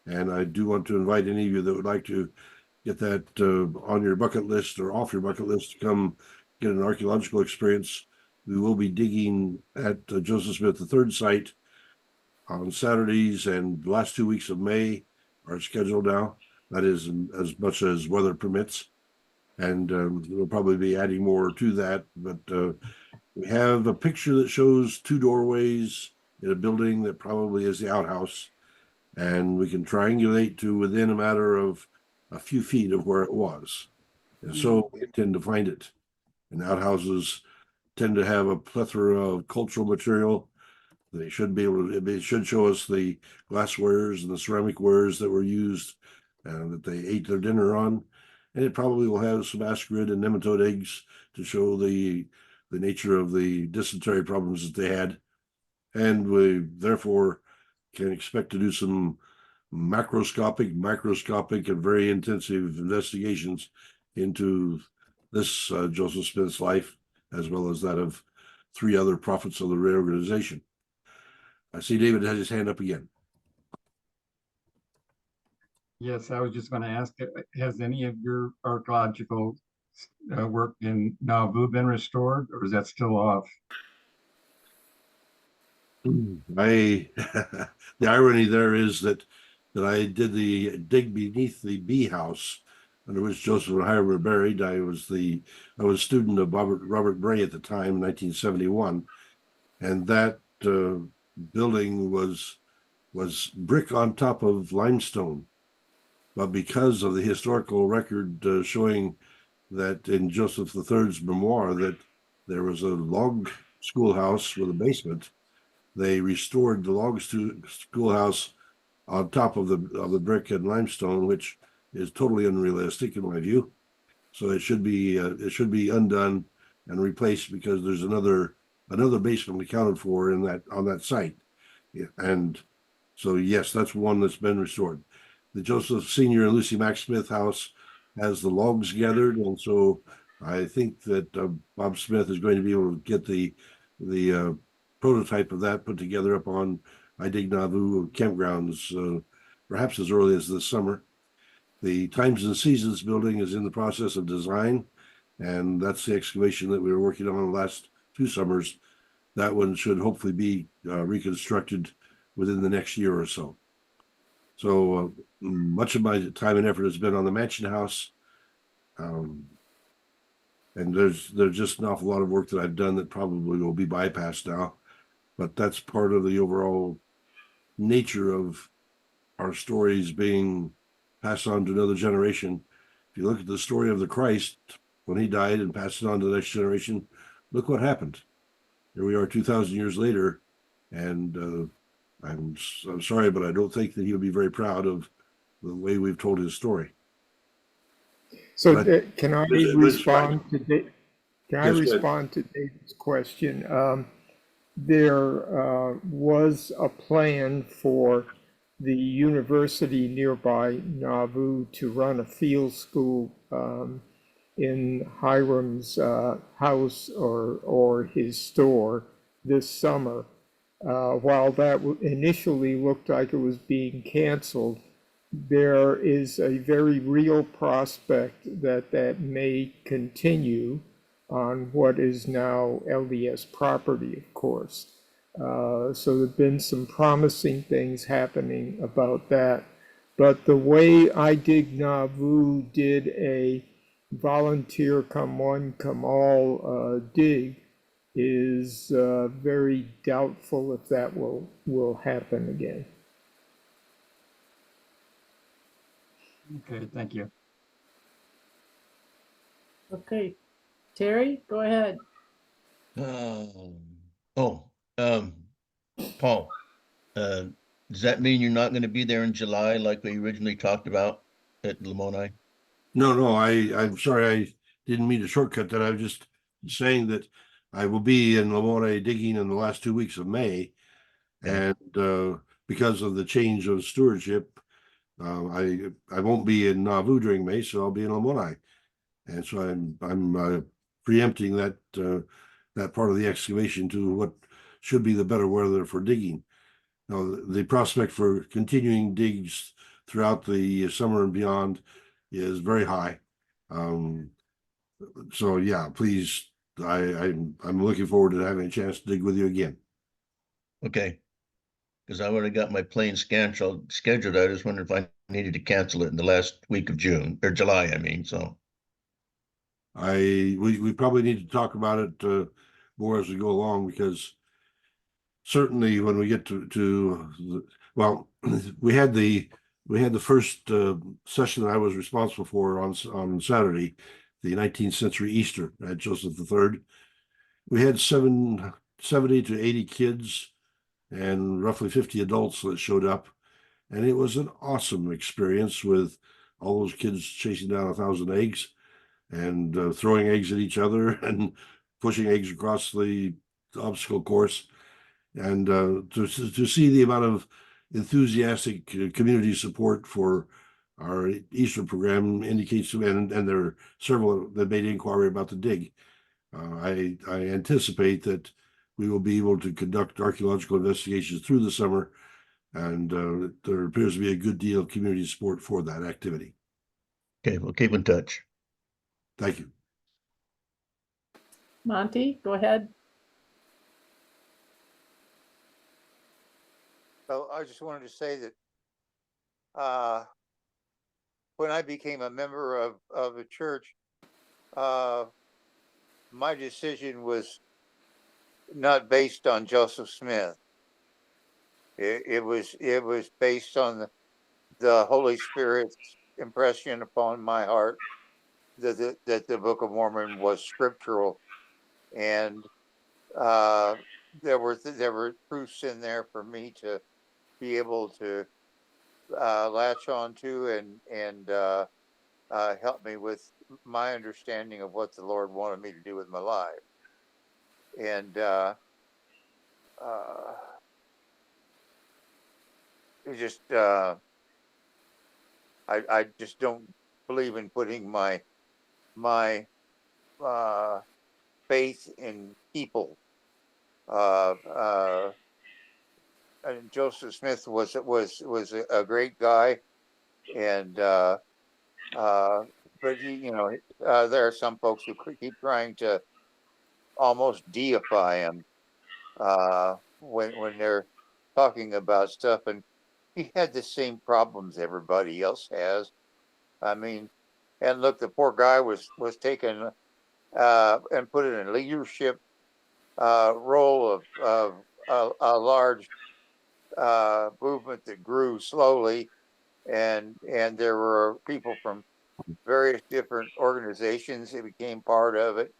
And I do want to invite any of you that would like to get that on your bucket list or off your bucket list to come get an archaeological experience. We will be digging at Joseph Smith III site on Saturdays, and the last 2 weeks of May are scheduled now. That is as much as weather permits. And we'll probably be adding more to that. But we have a picture that shows 2 doorways in a building that probably is the outhouse. And we can triangulate to within a matter of a few feet of where it was. And so we intend to find it. And outhouses tend to have a plethora of cultural material They should be able to, it should show us the glasswares and the ceramic wares that were used and that they ate their dinner on. And it probably will have some ascarid and nematode eggs to show the nature of the dysentery problems that they had. And we therefore can expect to do some macroscopic, microscopic, and very intensive investigations into this Joseph Smith's life, as well as that of 3 other prophets of the reorganization. I see David has his hand up again. Yes, I was just going to ask, has any of your archaeological work in Nauvoo been restored, or is that still off? The irony there is that I did the dig beneath the bee house under which Joseph and Hiram were buried. I was a student of Robert Bray at the time in 1971, and that building was brick on top of limestone. But because of the historical record showing that in Joseph III's memoir that there was a log schoolhouse with a basement, they restored the log schoolhouse on top of the brick and limestone, which is totally unrealistic in my view. So it should be undone and replaced, because there's another basement accounted for on that site. Yeah, and so yes, that's one that's been restored. The Joseph Sr. and Lucy Mack Smith house has the logs gathered, and so I think that Bob Smith is going to be able to get the prototype of that put together up on I Dig Nauvoo campgrounds, perhaps as early as this summer. The Times and Seasons building is in the process of design, and that's the excavation that we were working on the last 2 summers. That one should hopefully be reconstructed within the next year or so. So much of my time and effort has been on the mansion house. And there's just an awful lot of work that I've done that probably will be bypassed now. But that's part of the overall nature of our stories being passed on to another generation. If you look at the story of the Christ, when he died and passed it on to the next generation, look what happened. Here we are 2,000 years later, and I'm sorry, but I don't think that he would be very proud of the way we've told his story. So But can I respond to David's question? There was a plan for the university nearby Nauvoo to run a field school in Hiram's house or his store this summer. While that initially looked like it was being canceled, there is a very real prospect that may continue on what is now LDS property, of course. So there've been some promising things happening about that. But the way I Dig Nauvoo did a volunteer come one, come all dig is very doubtful if that will happen again. Okay, thank you. Okay, Terry, go ahead. Paul, does that mean you're not going to be there in July like we originally talked about at Lamoni? No, I'm sorry, I didn't mean to shortcut that. I was just saying that I will be in Lamoni digging in the last 2 weeks of May, and because of the change of stewardship, I won't be in Nauvoo during May, so I'll be in Lamoni, and so I'm preempting that part of the excavation to what should be the better weather for digging. Now, the prospect for continuing digs throughout the summer and beyond is very high. So yeah, please, I'm looking forward to having a chance to dig with you again. Okay, because I already got my plane scheduled. I just wondered if I needed to cancel it in the last week of June or July. I mean, so we probably need to talk about it more as we go along, because certainly when we get to well, we had the first session that I was responsible for on Saturday, the 19th century Easter at Joseph III. We had 70 to 80 kids and roughly 50 adults that showed up. And it was an awesome experience with all those kids chasing down 1,000 eggs and throwing eggs at each other and pushing eggs across the obstacle course. And to see the amount of enthusiastic community support for our Easter program indicates, and there are several that made inquiry about the dig. I anticipate that we will be able to conduct archaeological investigations through the summer, and there appears to be a good deal of community support for that activity. Okay, we'll keep in touch. Thank you. Monty, go ahead. So I just wanted to say that when I became a member of a church, my decision was not based on Joseph Smith. It was based on the Holy Spirit's impression upon my heart that the Book of Mormon was scriptural, and there were proofs in there for me to be able to latch on to and help me with my understanding of what the Lord wanted me to do with my life. And it just I just don't believe in putting my faith in people. And Joseph Smith was a great guy, and but he, there are some folks who keep trying to almost deify him when they're talking about stuff, and he had the same problems everybody else has. I mean, and look, the poor guy was taken and put in a leadership role of a large movement that grew slowly, and there were people from various different organizations that became part of it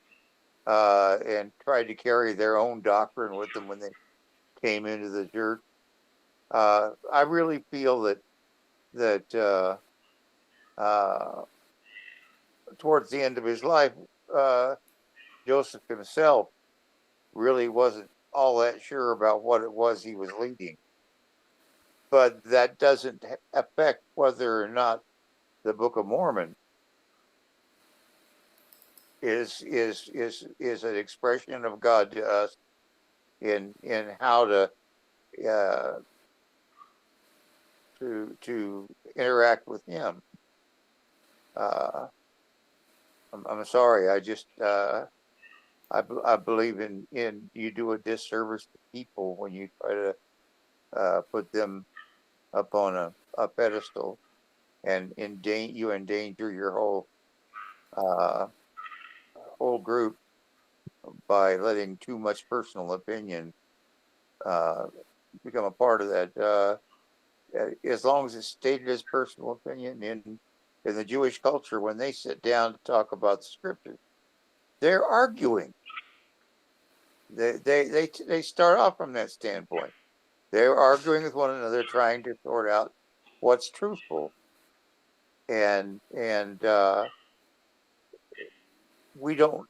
and tried to carry their own doctrine with them when they came into the church. I really feel that towards the end of his life, Joseph himself really wasn't all that sure about what it was he was leading. But that doesn't affect whether or not the Book of Mormon is an expression of God to us in how to interact with Him. I'm sorry. I just I believe in you do a disservice to people when you try to put them up on a pedestal, and you endanger your whole group by letting too much personal opinion become a part of that. As long as it's stated as personal opinion in the Jewish culture, when they sit down to talk about the scriptures, they're arguing. They start off from that standpoint. They're arguing with one another, trying to sort out what's truthful, and we don't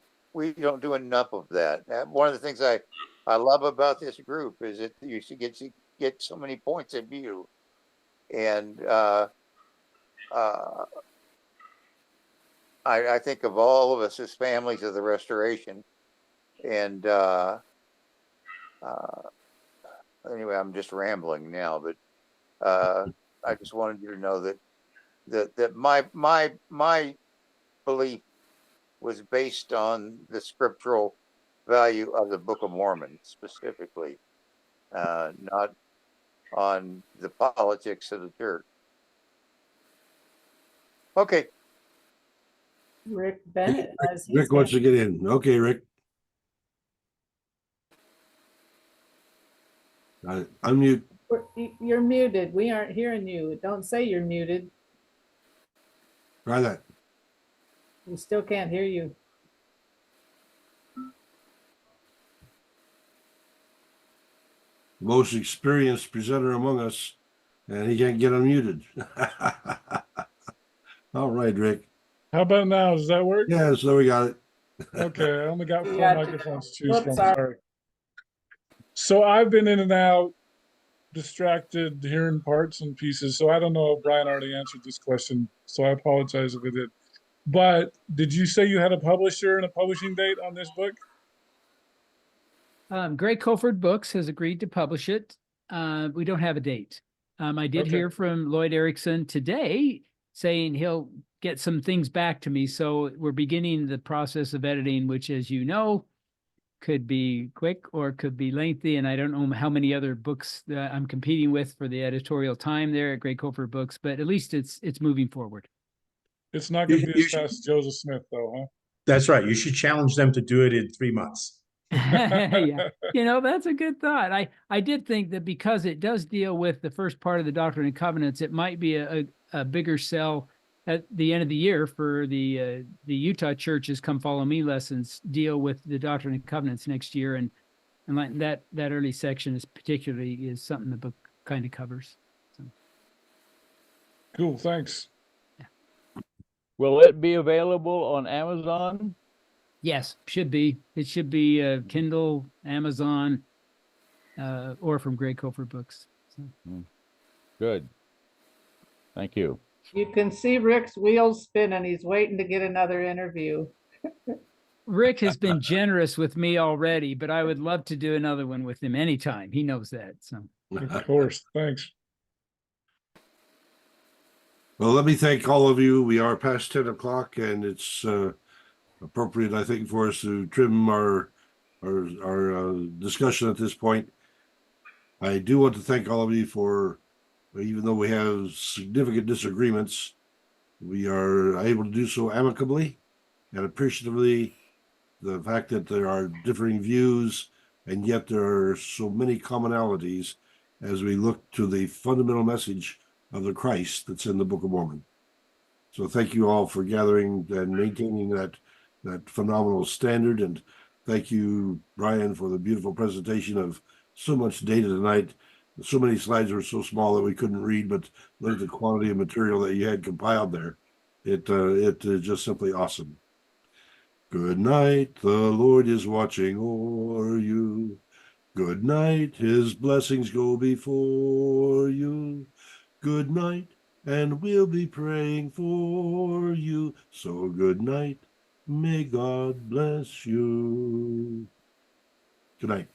do enough of that. One of the things I love about this group is that you should get so many points of view, and I think of all of us as families of the Restoration, and anyway, I'm just rambling now, but I just wanted you to know that my belief was based on the scriptural value of the Book of Mormon specifically, not on the politics of the church. Okay. Rick Bennett has his Rick wants to get in. Okay, Rick. Unmute. You're muted. We aren't hearing you. Don't say you're muted. Try that. We still can't hear you. most experienced presenter among us, and he can't get unmuted. All right, Rick. How about now? Does that work? Yeah, so we got it. Okay, I only got 4 Yeah. microphones to choose Whoops, from. sorry. Sorry. So I've been in and out, distracted, hearing parts and pieces. So I don't know if Brian already answered this question. So I apologize if it did. But did you say you had a publisher and a publishing date on this book? Greg Colford Books has agreed to publish it. We don't have a date. I did Okay. hear from Lloyd Erickson today saying he'll get some things back to me. So we're beginning the process of editing, which, as you know, could be quick or could be lengthy. And I don't know how many other books that I'm competing with for the editorial time there at Greg Colford Books, but at least it's moving forward. It's not going to You- be you as should- fast as Joseph Smith, though, That's right. You should challenge them to do it in 3 months. Yeah, that's a good thought. I did think that because it does deal with the first part of the Doctrine and Covenants, it might be a bigger sell at the end of the year for the Utah churches. Come Follow Me lessons deal with the Doctrine and Covenants next year, and like that early section is something the book kind of covers. So. Cool, thanks. Will it be available on Amazon? Yes, should be. It should be Kindle, Amazon, or from Greg Colford Books. So. Good. Thank you. You can see Rick's wheels spinning. He's waiting to get another interview. Rick has been generous with me already, but I would love to do another one with him anytime. He knows that. So, Of course, thanks. Well, let me thank all of you. We are past 10 o'clock, and it's appropriate, I think, for us to trim our discussion at this point. I do want to thank all of you for, even though we have significant disagreements, we are able to do so amicably and appreciatively. The fact that there are differing views, and yet there are so many commonalities as we look to the fundamental message of the Christ that's in the Book of Mormon. So thank you all for gathering and maintaining that phenomenal standard. And thank you, Brian, for the beautiful presentation of so much data tonight. So many slides were so small that we couldn't read, but look at the quantity of material that you had compiled there. It is just simply awesome. Good night, the Lord is watching o'er you. Good night, his blessings go before you. Good night, and we'll be praying for you. So good night, may God bless you. Good night.